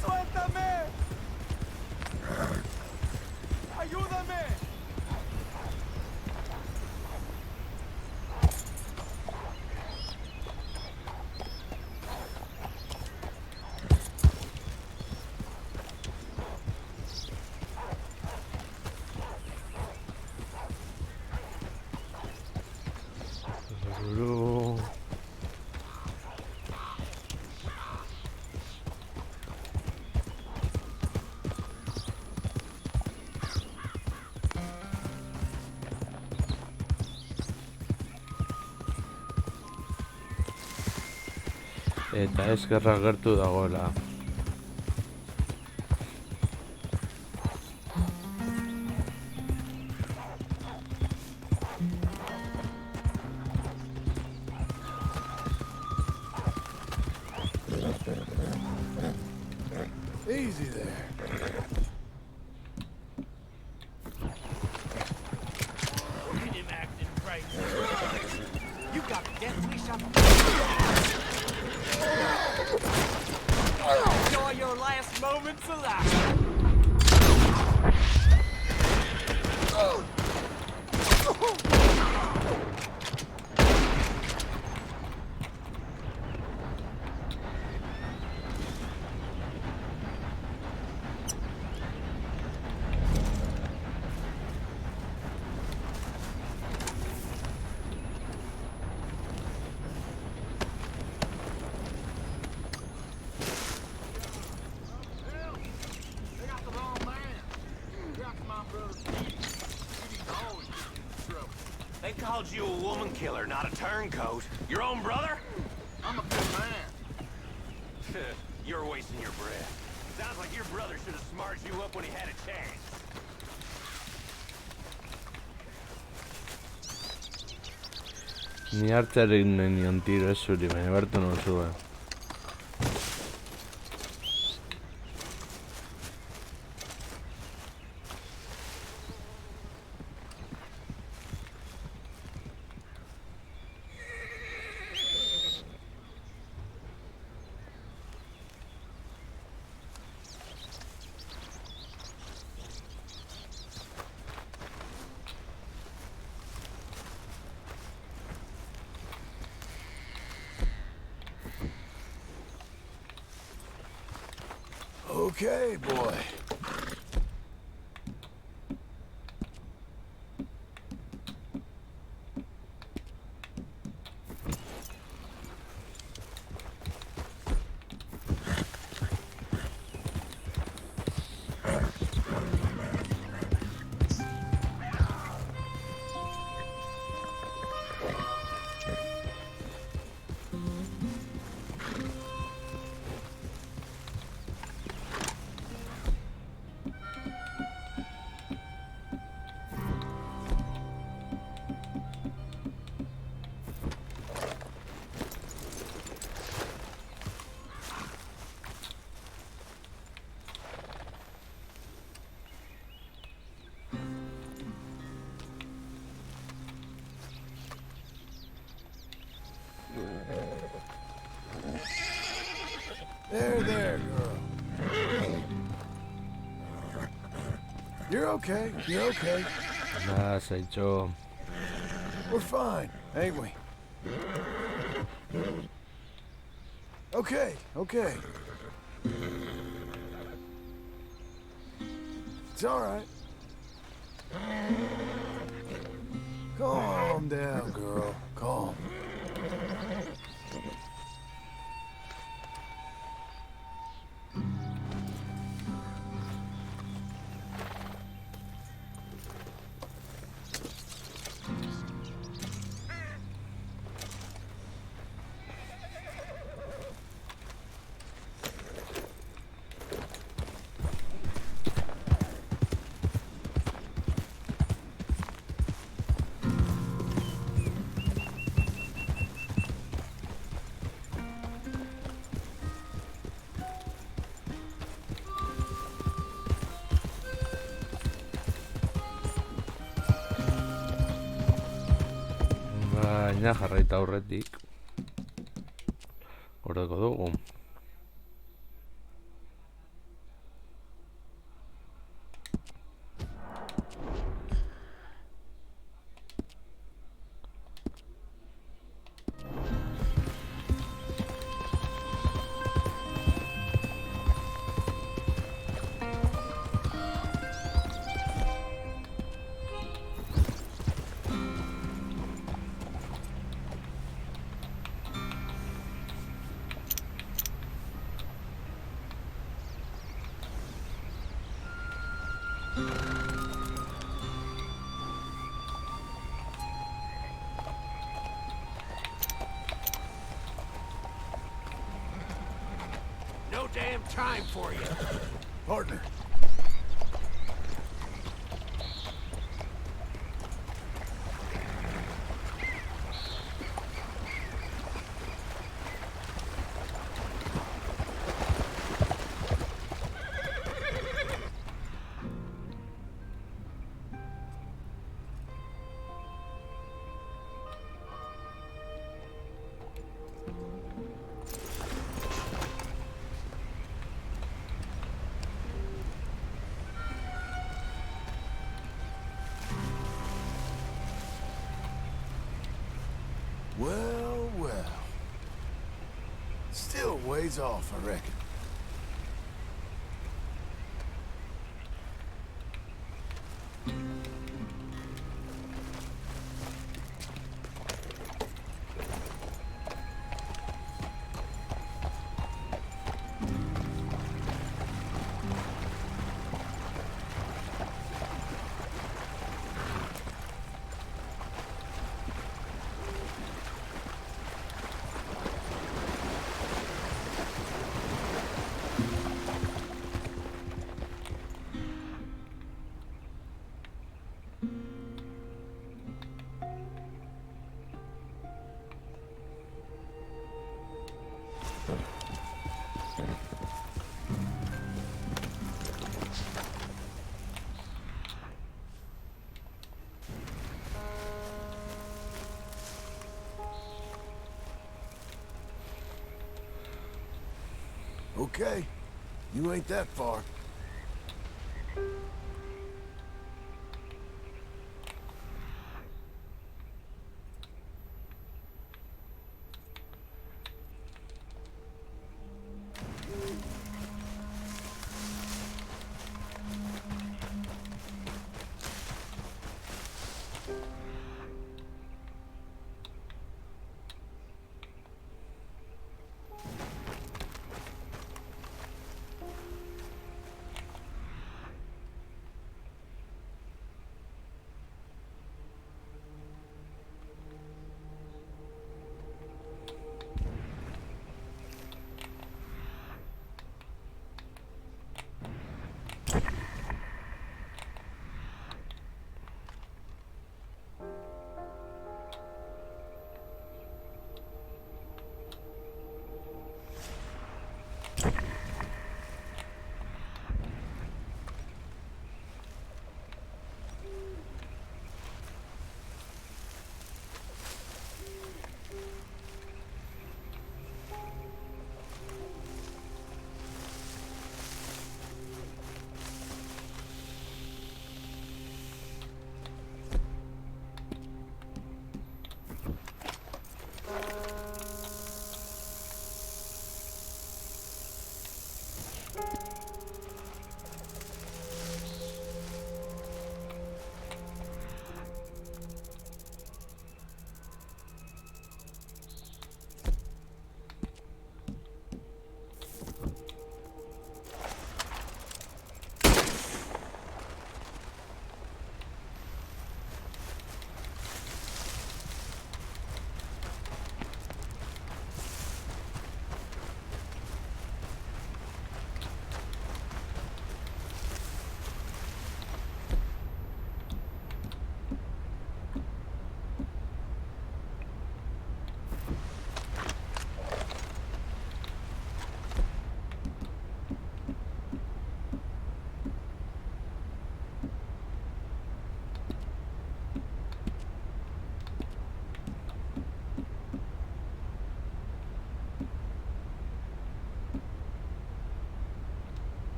¡Suéltame! ¡Ayúdame! Eta eskerra gertu dagoela. Easy there. Look at him acting crazy. You got a death wish on enjoy your last moments alive. They called you a woman killer, not a turncoat. Your own brother? I'm a good man. You're wasting your breath. Sounds like your brother should have smarted you up when he had a chance. Ni hartzerik nion tiro ez zuri, baina bertu non zuen. Okay, boy. There, girl. You're okay. You're okay. Nada, se echó. We're fine, ain't we? Okay. It's all right. Calm down, girl. Calm. Baina jarraita aurretik gordeko dugu. No damn time for you. Partner. Well, well. Still a ways off, I reckon. Okay, you ain't that far.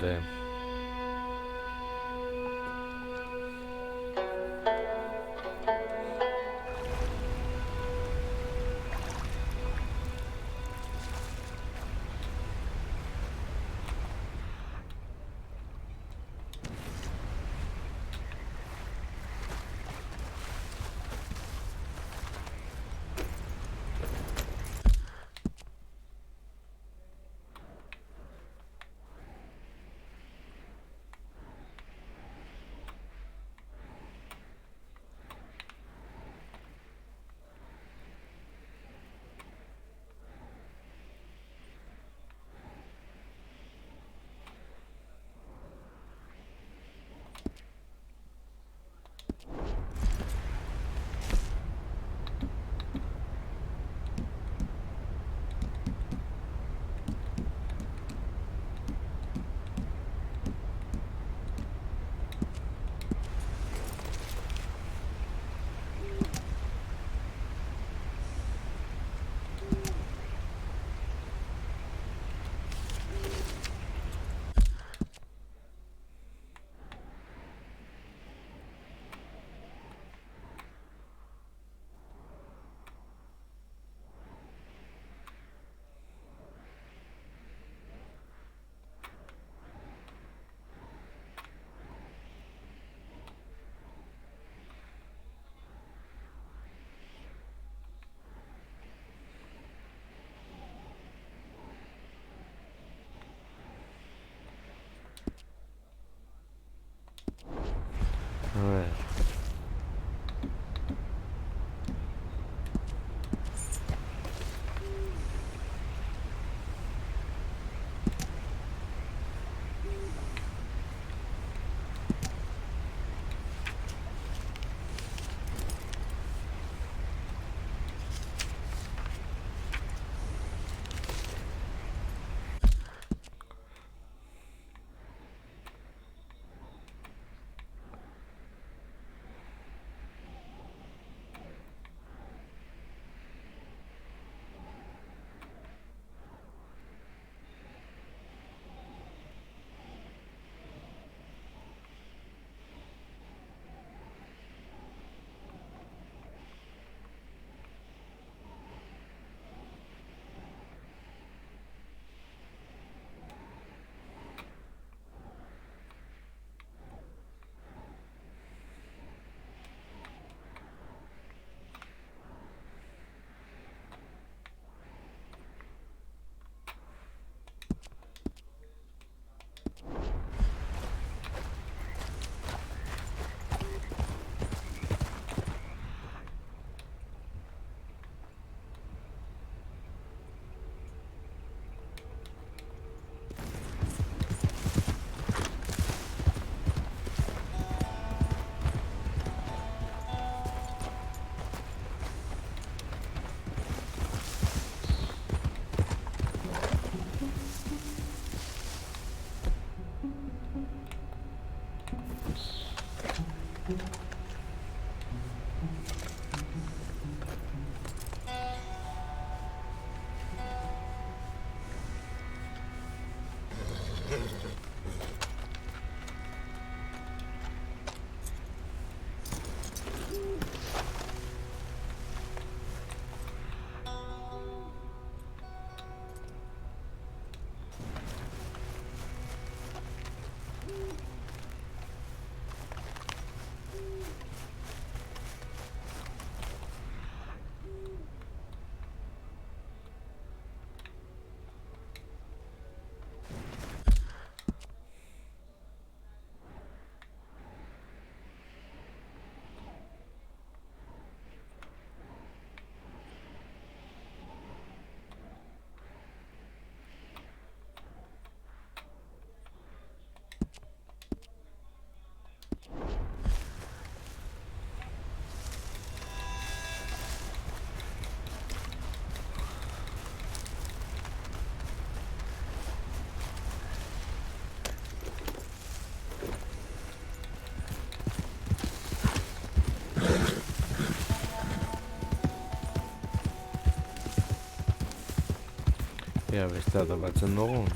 dute. A ver. Ea, bestea topatzen dugun.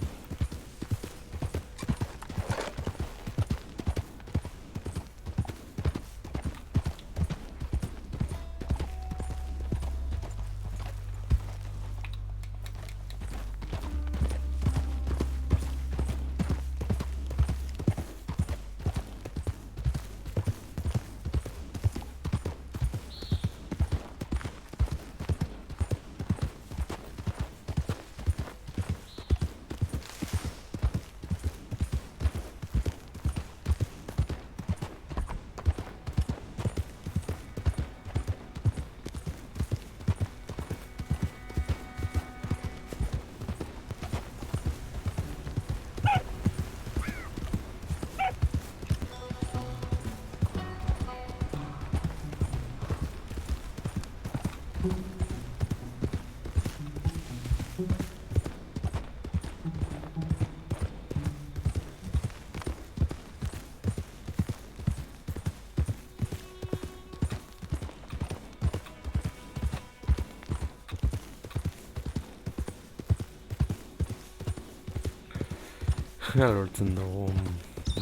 Lortzen dugu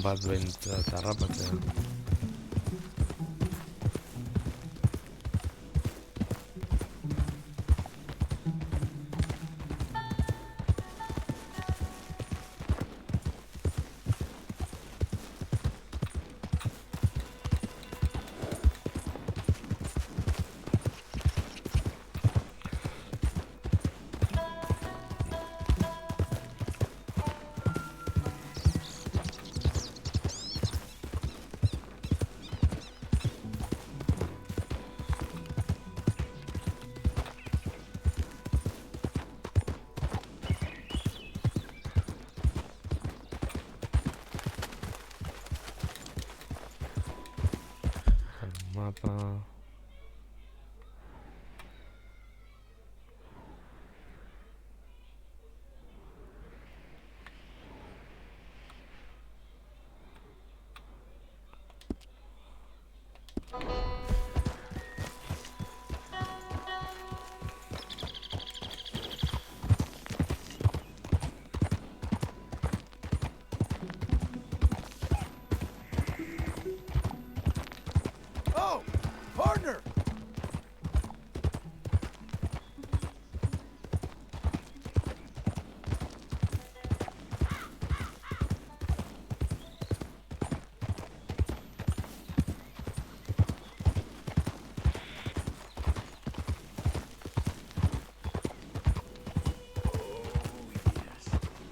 bat behintzat harrapatzea. Mapa. Oh, partner!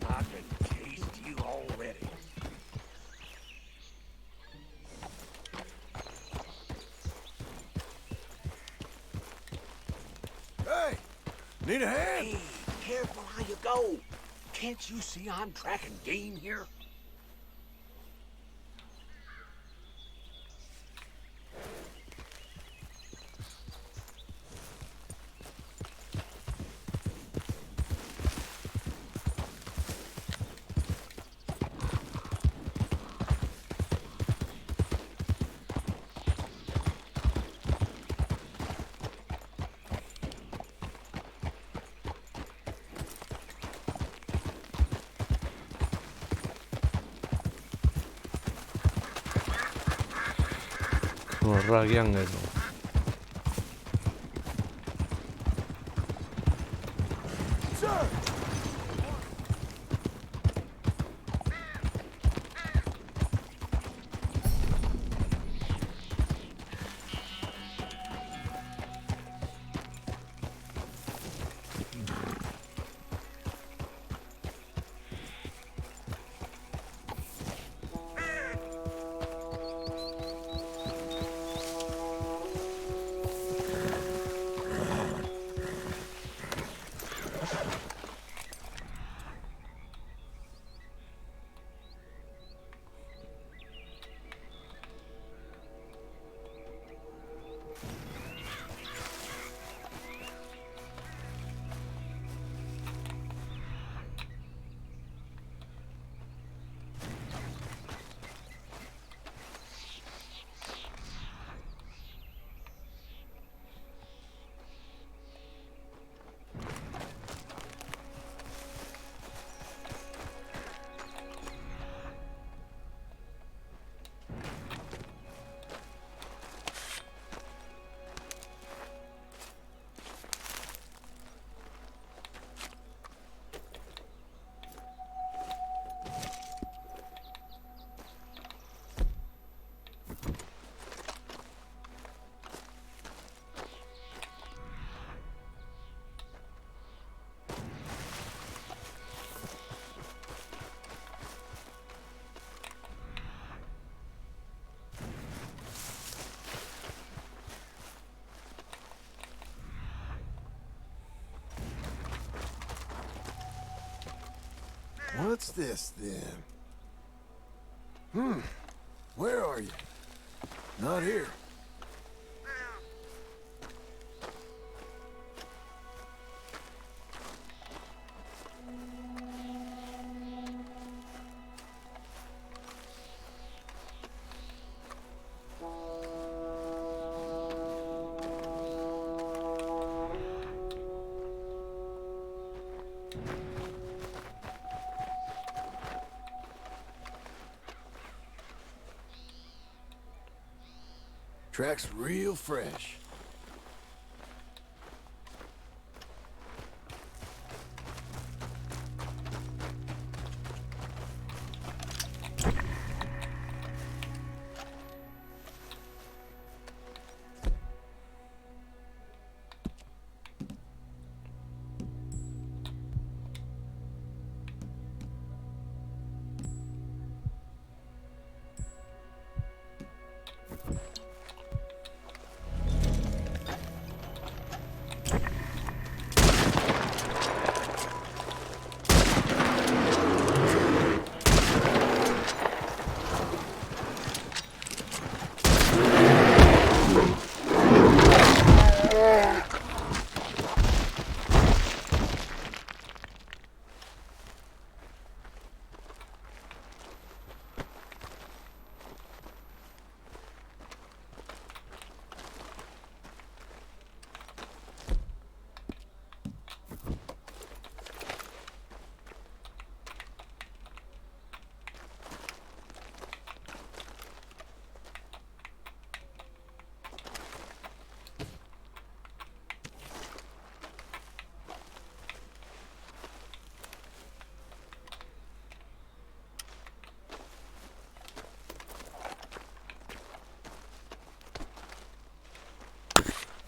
I can taste you already. Hey, need a hand? Hey, careful how you go. Can't you see I'm tracking game here? Horragian gero. Sir! What's this, then? Where are you? Not here. Track's real fresh.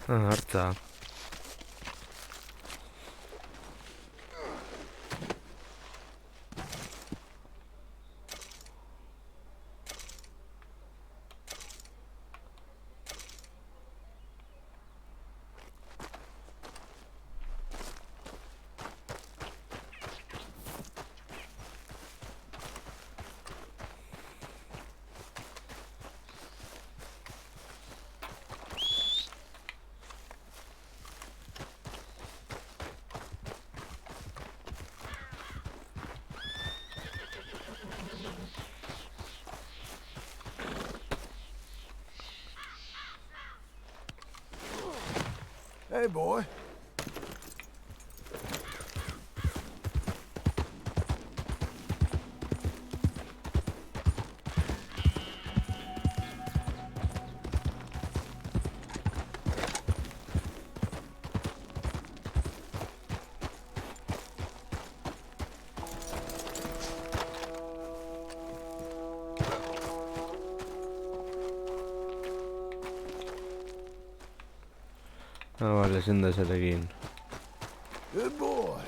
Harta. Hey, boy. Ah, vale, ezin da ezer egin. Good boy.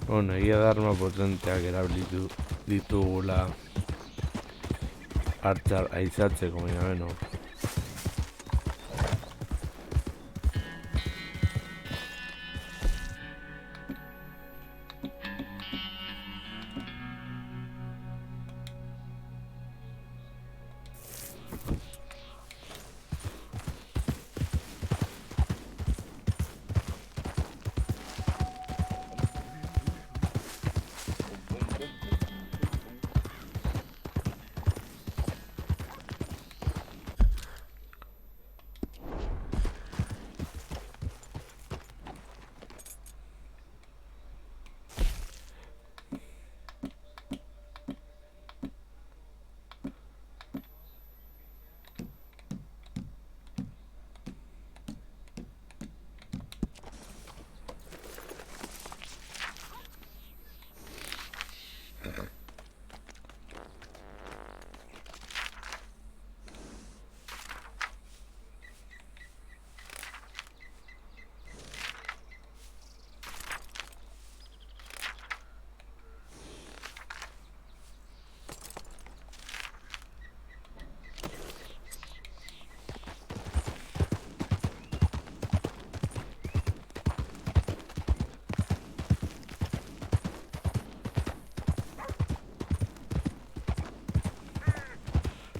Bueno, egia da arma potenteak erabilitu ditugula hartzar aizatzeko, baina beno.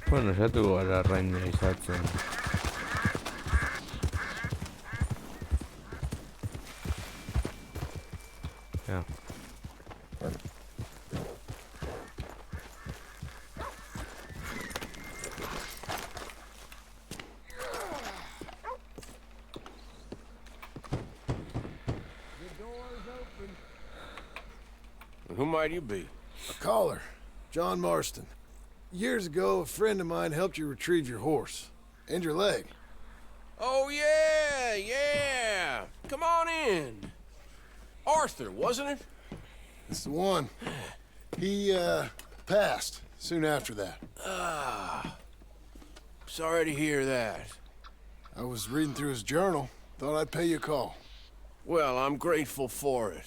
Bueno, saiatu gara raina izatzen. Ja. Who might you be? A caller, John Marston. Years ago, a friend of mine helped you retrieve your horse. And your leg. Oh, yeah. Come on in. Arthur, wasn't it? It's the one. He, passed soon after that. Sorry to hear that. I was reading through his journal. Thought I'd pay you a call. Well, I'm grateful for it.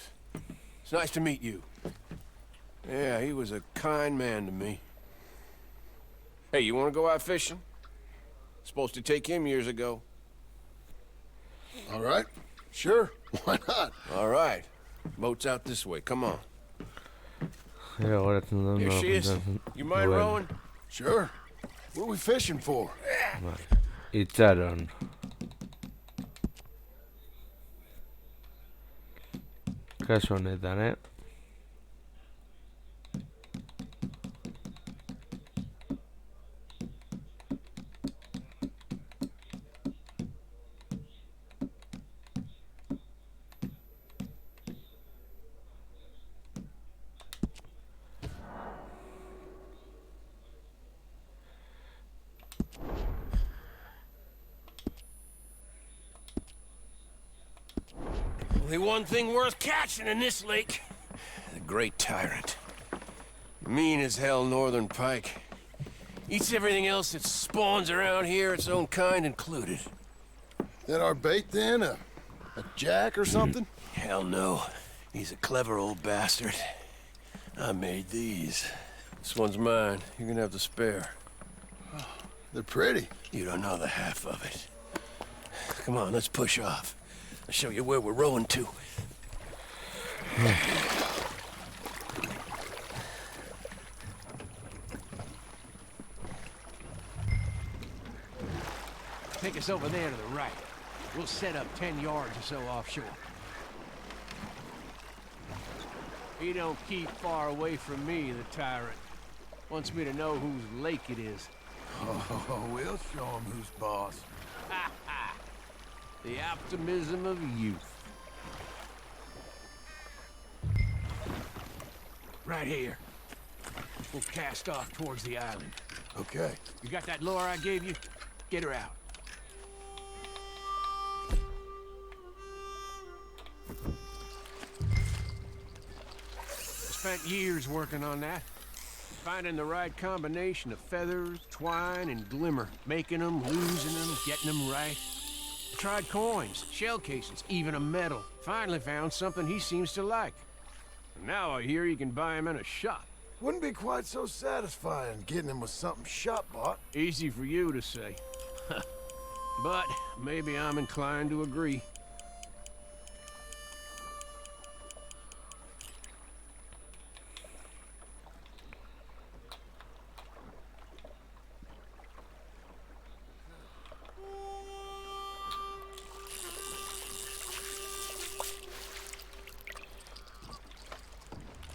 It's nice to meet you. Yeah, he was a kind man to me. Hey, you want to go out fishing? Supposed to take him years ago. All right. Sure. Why not? All right. Boat's out this way. Come on. Here she is. You mind rowing? Sure. What are we fishing for? Itxaron. Kasu honetan, Only one thing worth catching in this lake. The Great Tyrant. Mean as hell northern pike. Eats everything else that spawns around here, its own kind included. That our bait then? A jack or something? Hell no. He's a clever old bastard. I made these. This one's mine. You're gonna have to spare. Oh, they're pretty. You don't know the half of it. Come on, let's push off. I'll show you where we're rowing to. Take us over there to the right. We'll set up 10 yards or so offshore. He don't keep far away from me, the tyrant. Wants me to know whose lake it is. Oh, we'll show him who's boss. The optimism of youth. Right here. We'll cast off towards the island. Okay. You got that lure I gave you? Get her out. Spent years working on that. Finding the right combination of feathers, twine, and glimmer. Making them, losing them, getting them right. Tried coins, shell cases, even a medal. Finally found something he seems to like. And now I hear you can buy him in a shop. Wouldn't be quite so satisfying getting him with something shop bought. Easy for you to say. But maybe I'm inclined to agree.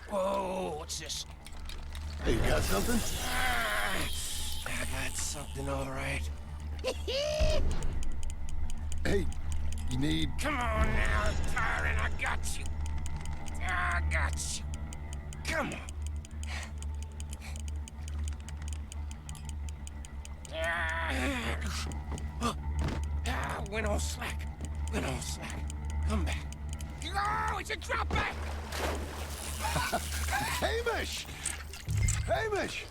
Whoa, what's this? Hey, you got something? I got something, all right. Hey, you need... Come on now, tyrant, I got you. I got you. Come on. Went all slack. Come back. Oh, it's a drop back. Hamish! Hamish!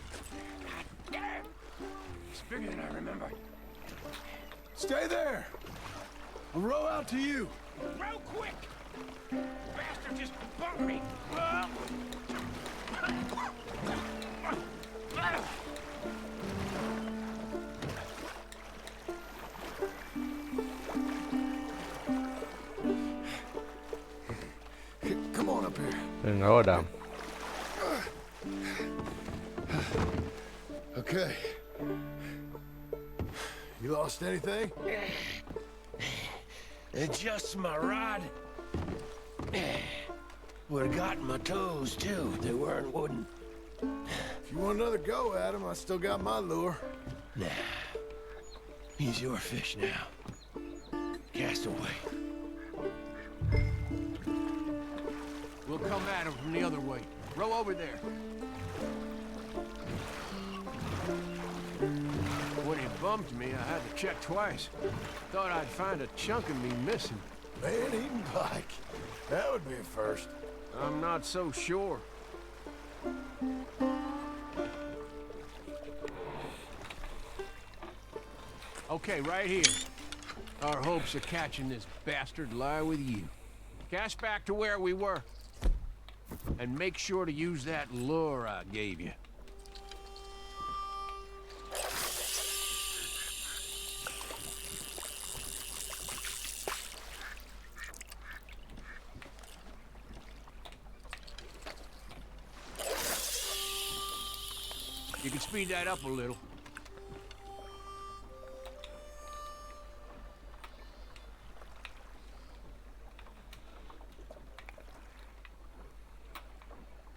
It's bigger than I remember. Stay there. I'll row out to you. Row quick! Bastard just bumped me. Come on up here. Venga, ahora. Okay, You lost anything? Just my rod. Would've gotten my toes, too. They weren't wooden. If you want another go at him, I still got my lure. Nah. He's your fish now. Cast away. We'll come at him from the other way. Row over there. When he bumped me, I had to check twice. Thought I'd find a chunk of me missing. Man-eating pike. That would be a first. I'm not so sure. Okay, right here. Our hopes of catching this bastard lie with you. Cast back to where we were. And make sure to use that lure I gave you. You can speed that up a little.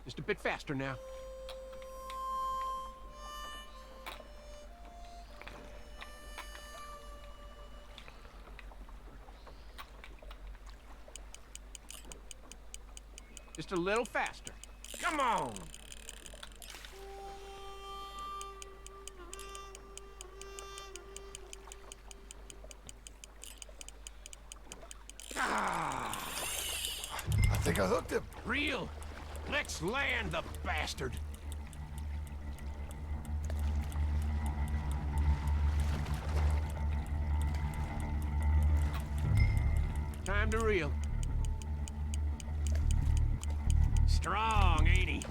Just a bit faster now. Just a little faster. Come on! I think I hooked him. Reel! Let's land the bastard! Time to reel. Strong, ain't he?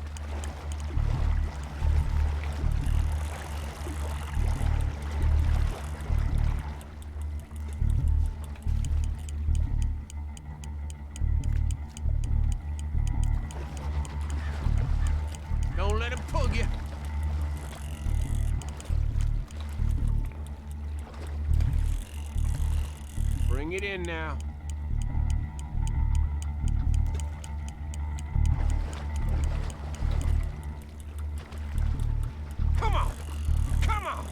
Don't let him pull you. Bring it in now. Come on! Come on!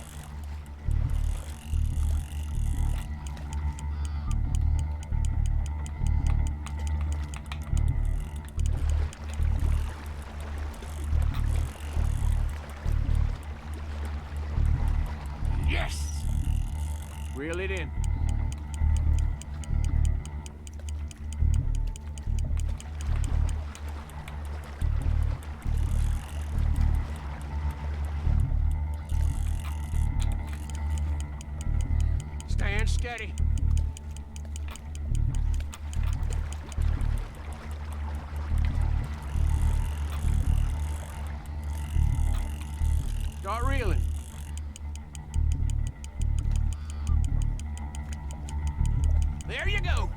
Yes! Reel it in. Stand steady. Start reeling. There you go.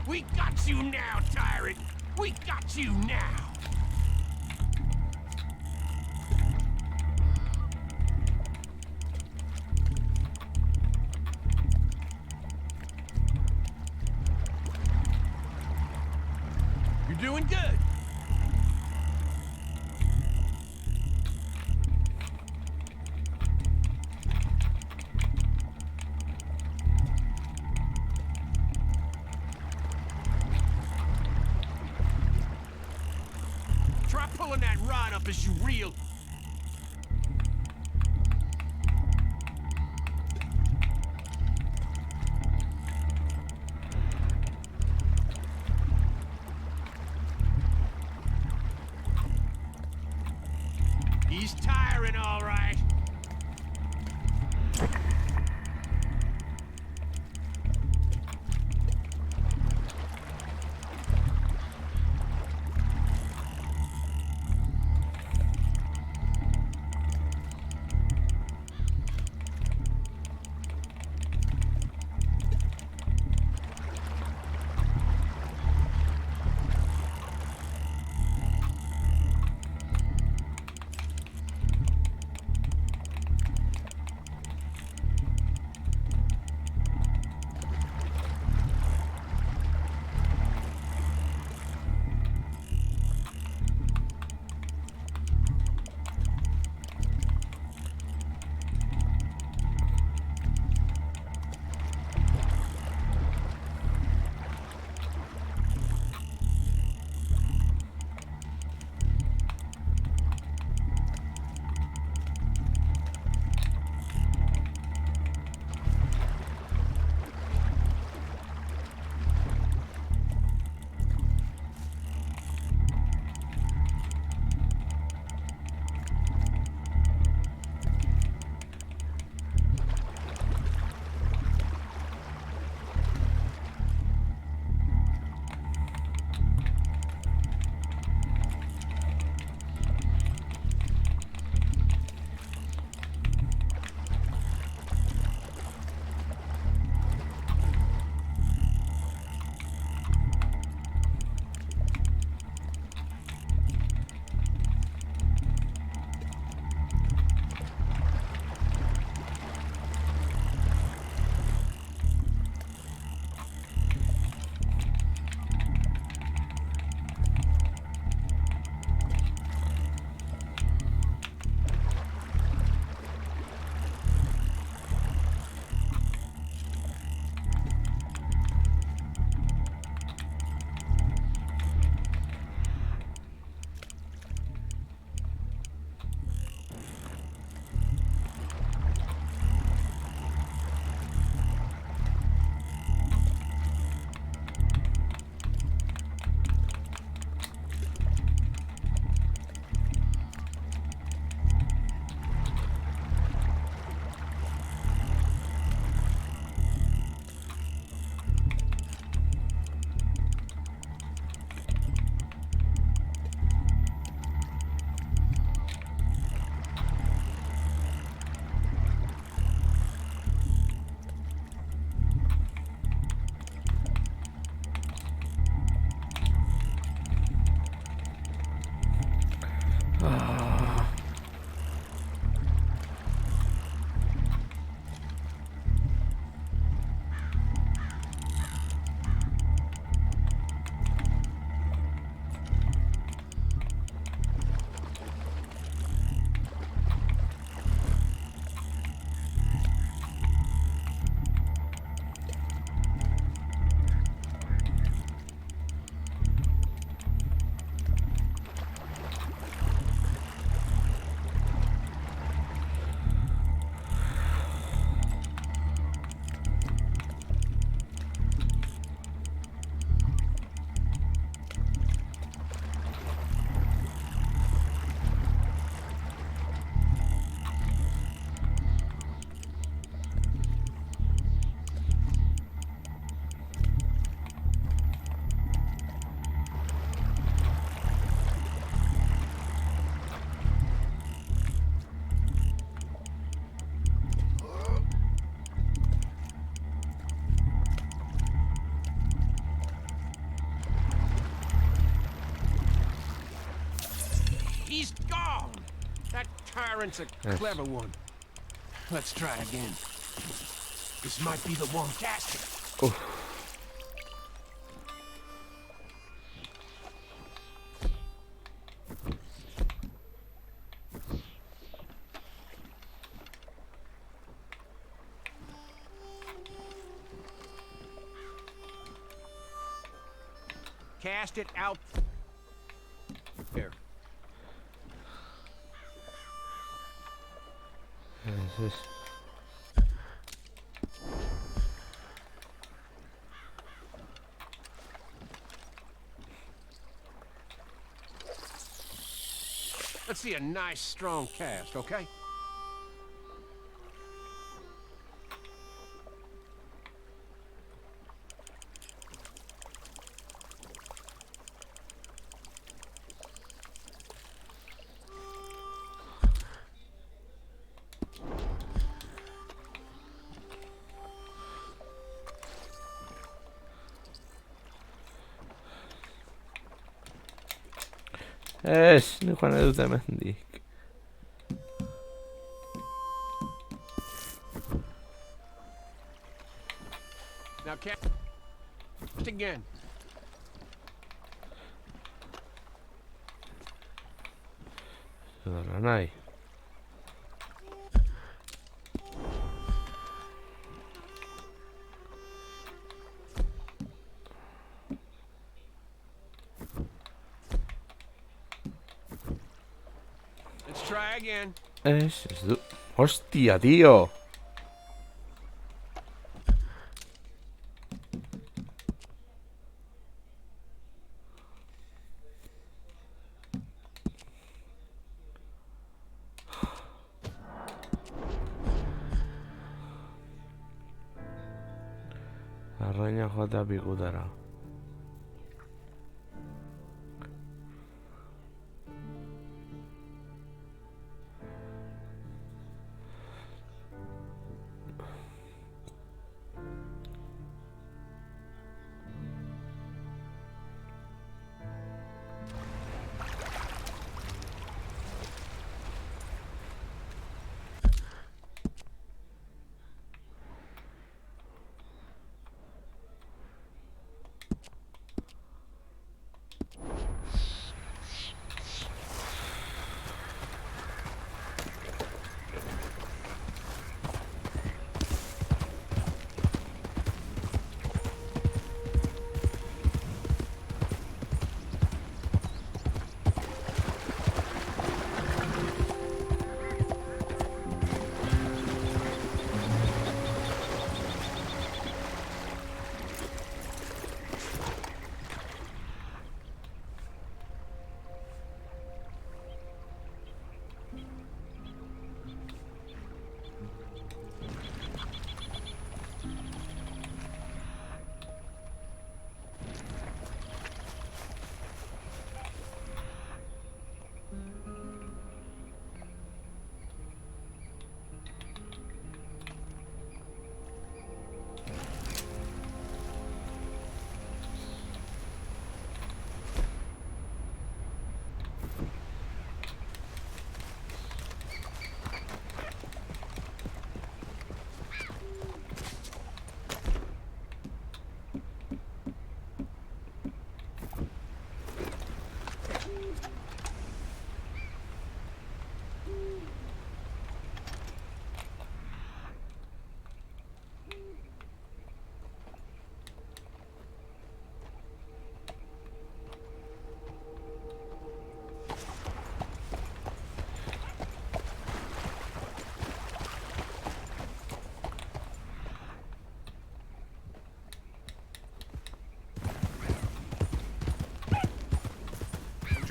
We got you now, tyrant. We got you now. You're doing good. Try pulling that rod up as you reel. He's tiring, all right. He's gone! That tyrant's a clever one. Let's try again. This might be the one. Cast it. Uf. Cast it out. There. This is... Let's see a nice strong cast, okay? ايش نخوانا دو تمنديك. Now cast again. Τώρα νάει. Let's try again. Hostia, tío. Arraña J Bigudara.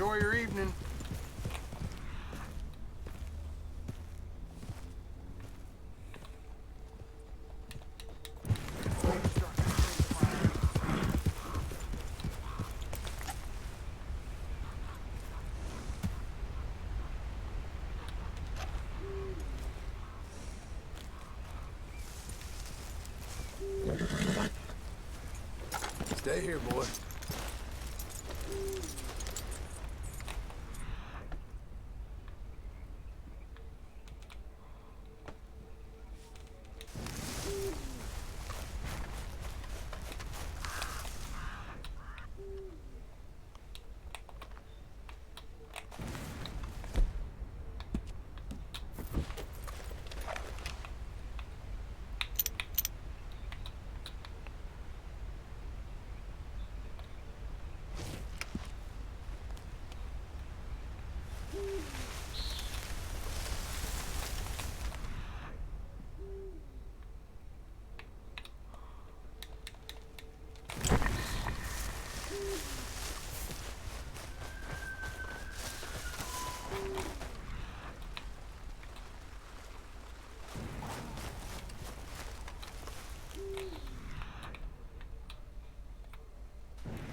Enjoy your evening. Stay here, boy.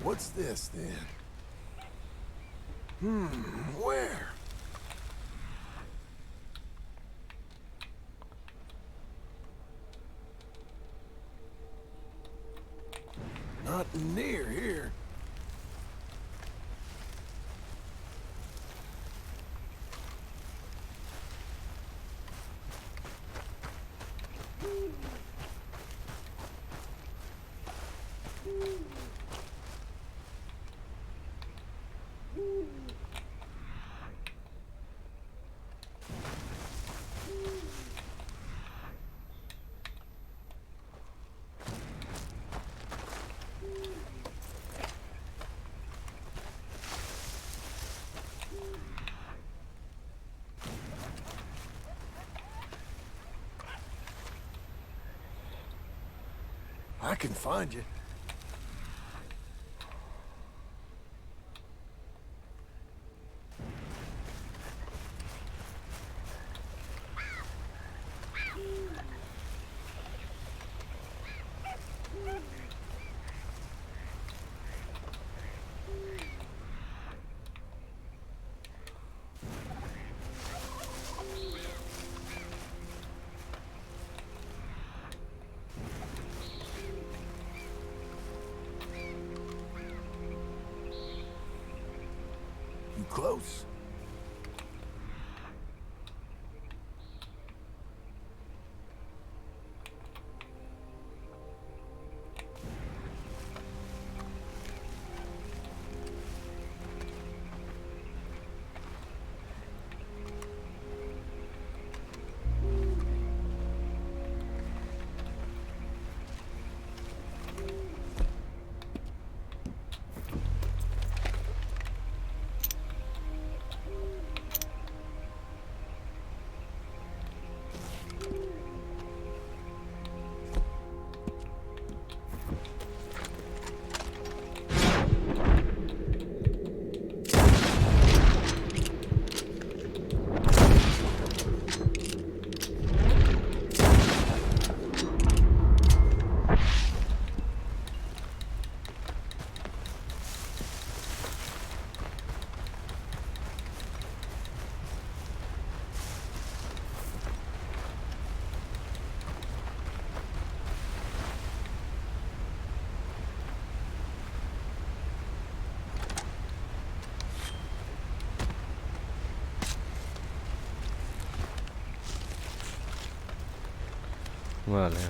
What's this, then? Where? Not near here. I can find you. You close? Vale.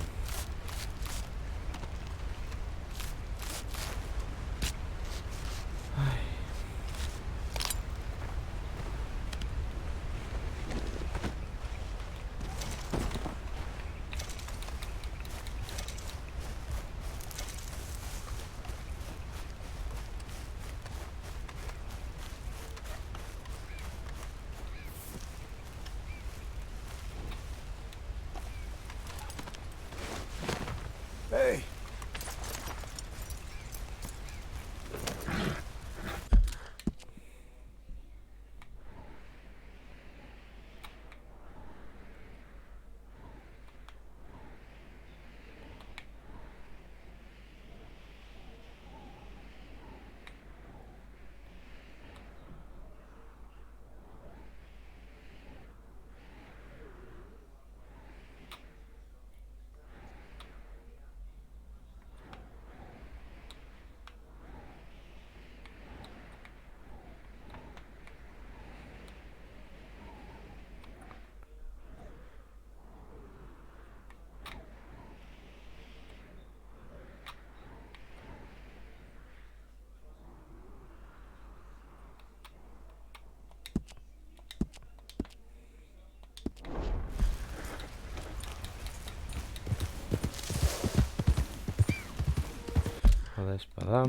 espada.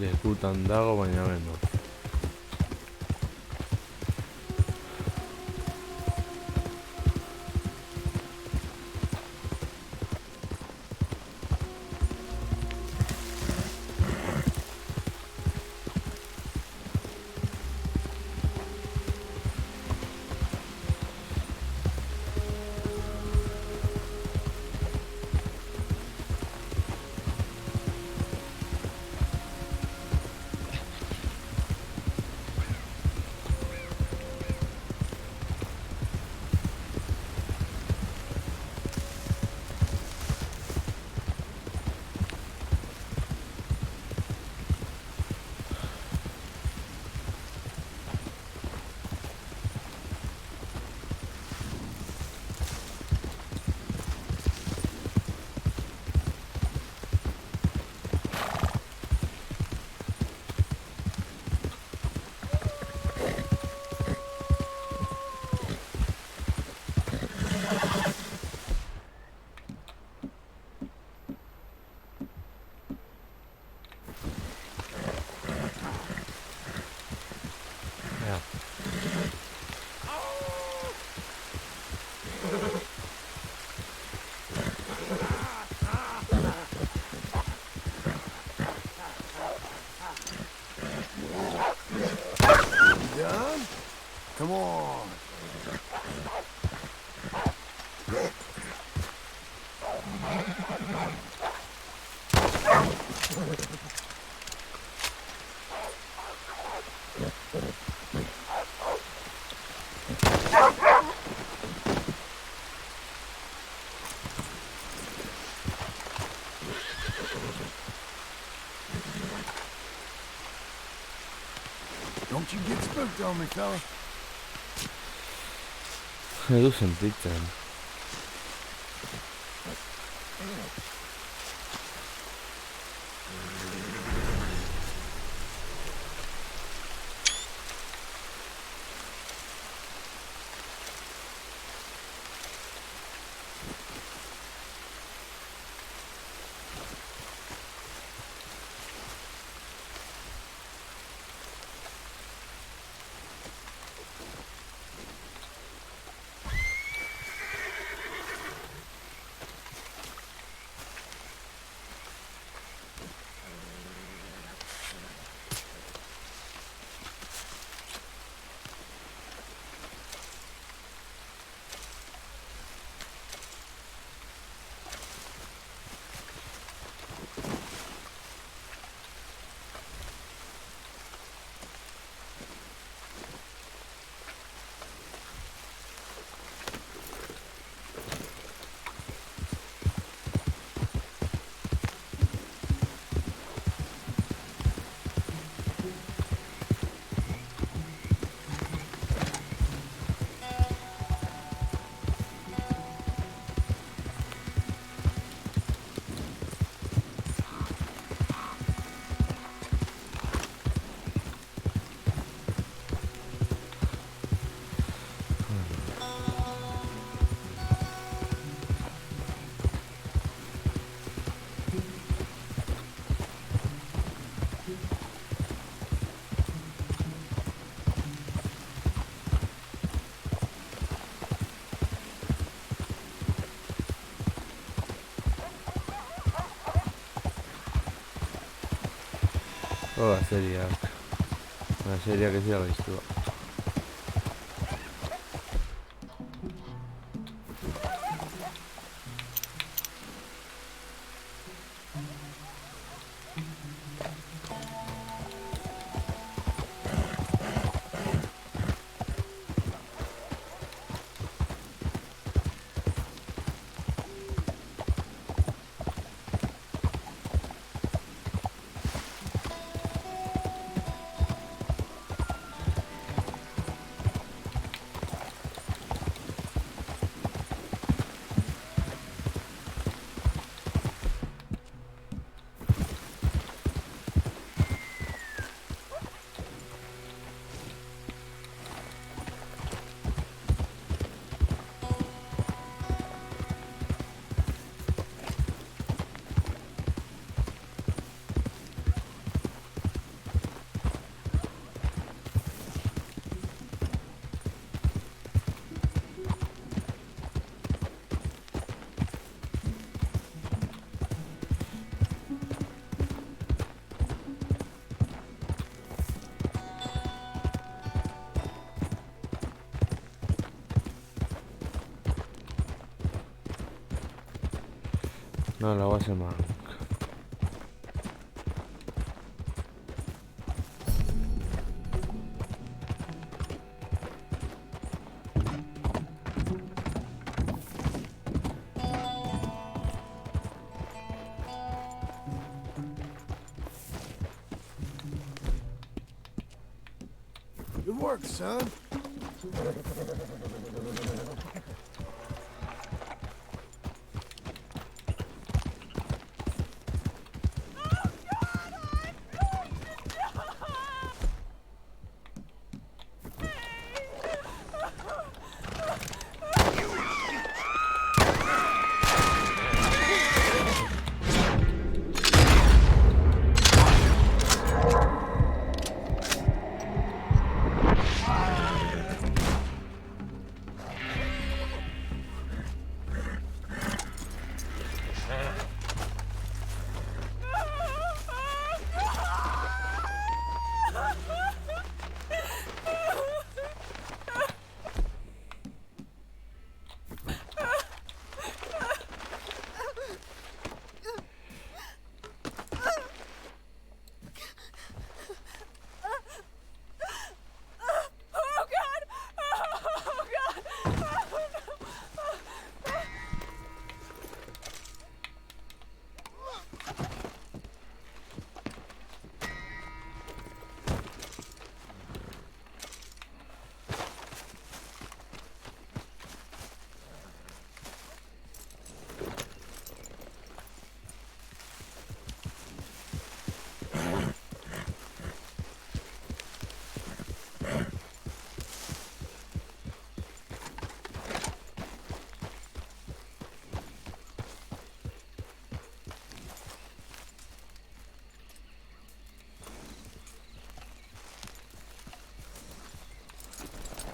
Lekutan dago, baina beno. Done? Come on. Don't you get spooked on me, fella. Ez du sentitzen. Seriak ez dira gaiztua. No, la base manca. Good work, son.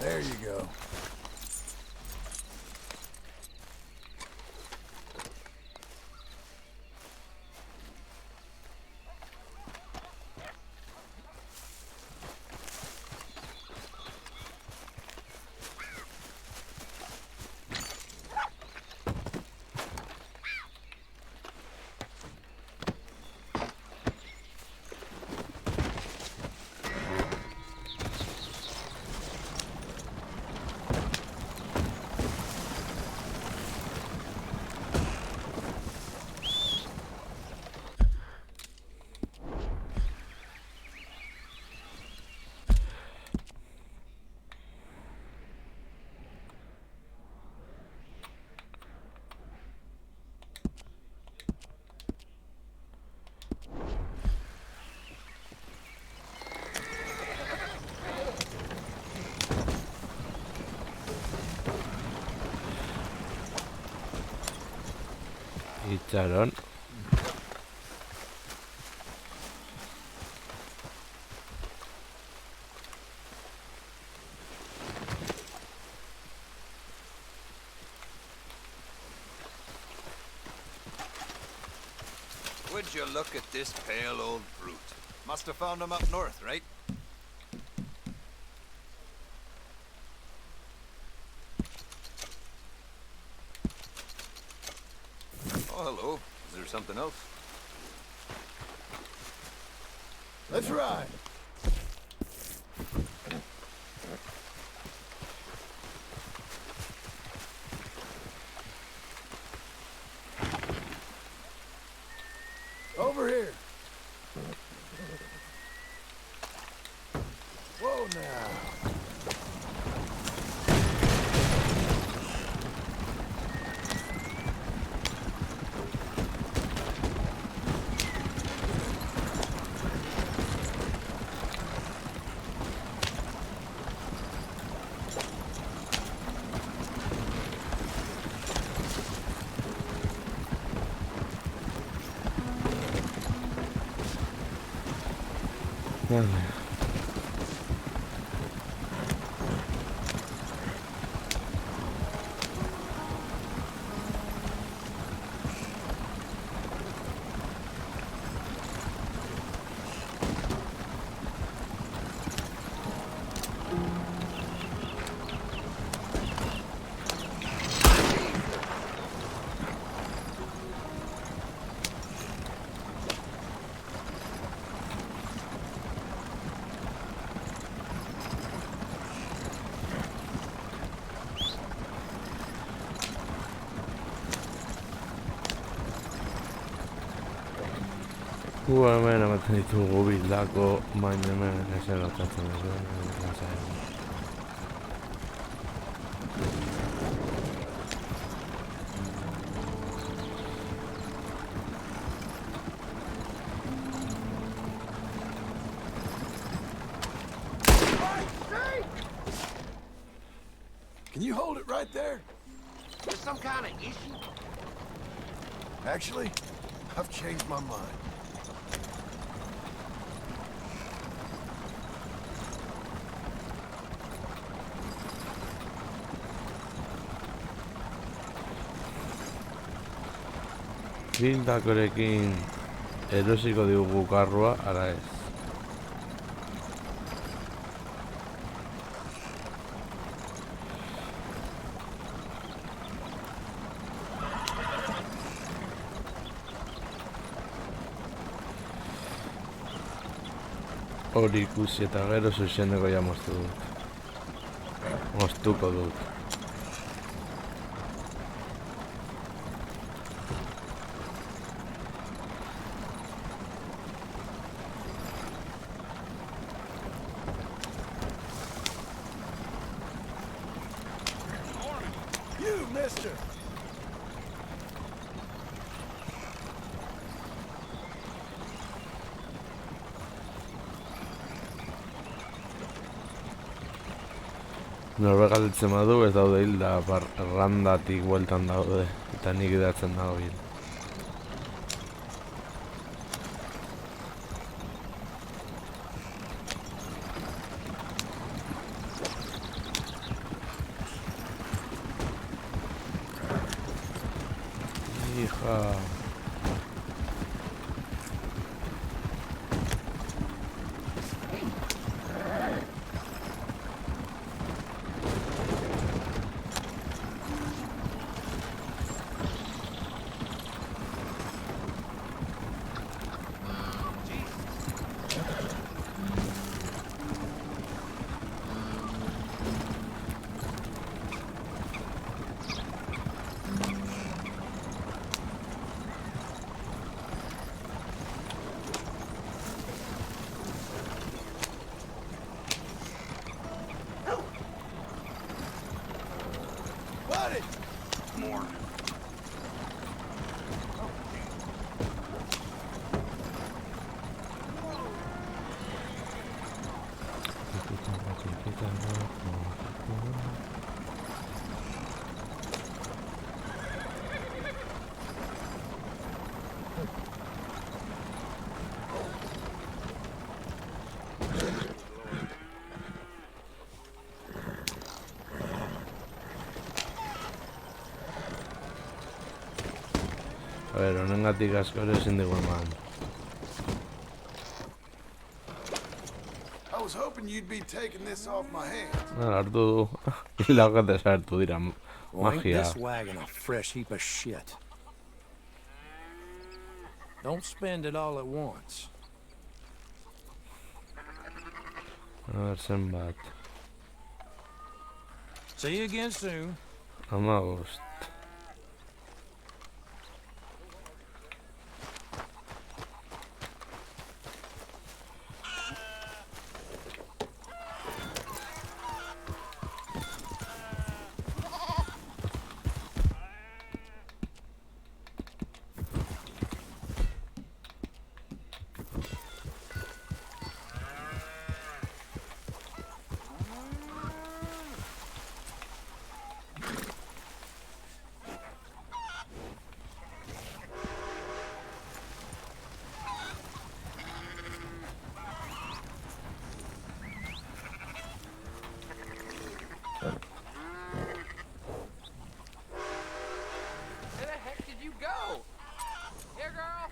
There you go. Itxaron. Would you look at this pale old brute? Must have found him up north, right? Oh, hello. Is there something else? Let's ride. Over here. Whoa now. Vale. Hemen ematen ditugu bildako, baina hemen ezen lotatzen dut. Can you hold it right there? There's some kind of issue? Actually, I've changed my mind. Hildakorekin erosiko digugu karrua, ara ez. Hori ikusi eta gero zuzeneko ja moztu dut. Moztuko dut. You, mister! Norbek galdetzen badu ez daude hilda, errandatik bueltan daude, eta nik idatzen dago hil. Hija... More. A ver, honengatik asko ere ezin dugu eman. I was hoping you'd be taking this off my hands. Hartu du, hilako eta sartu dira, Well, ain't magia. this wagon a fresh heap of shit? Don't spend it all at once. A ver, zenbat. See you again soon. 15. Where the heck did you go? Here, girl.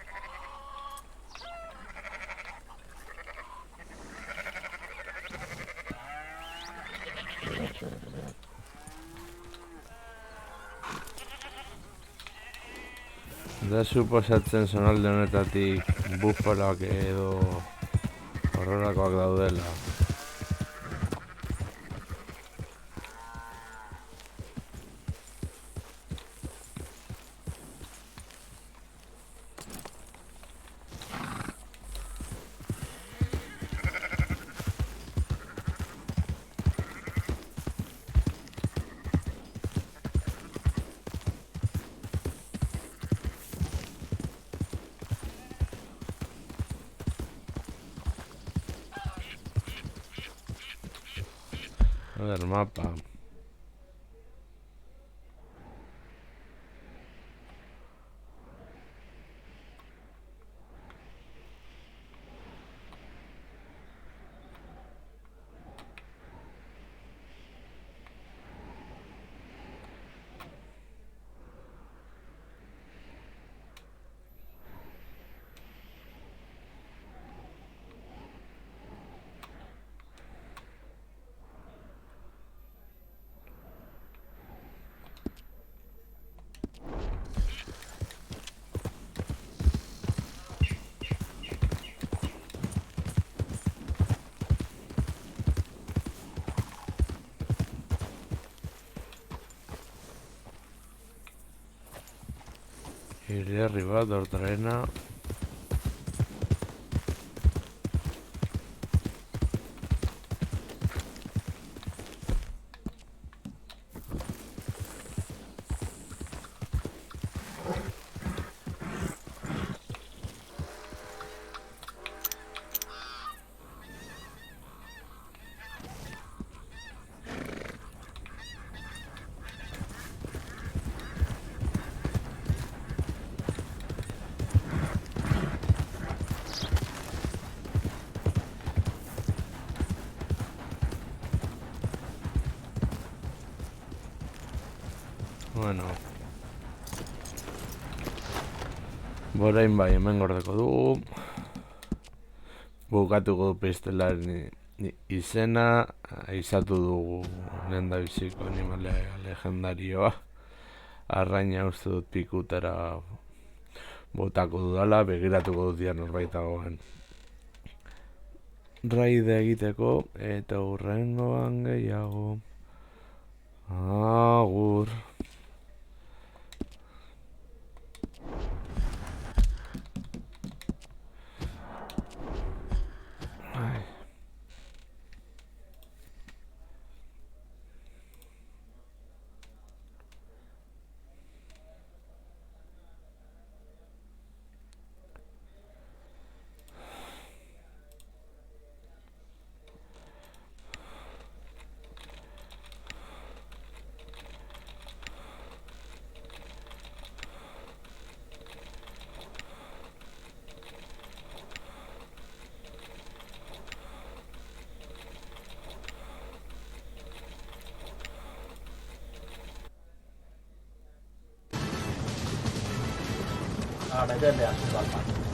Da suposatzen zonalde honetatik bufaloak edo horrelakoak daudela. A ver, mapa. Iré arriba d'Ortrena. Bueno. Borain bai, hemen gordeko dugu. Bukatuko du pistelaren izena. Aizatu dugu lenda biziko animalia legendarioa. Arraina uste dut pikutera botako dudala, begiratuko dut dian norbaitagoen raide egiteko, eta hurrengoan gehiago. Agur.啊，来这边是吧？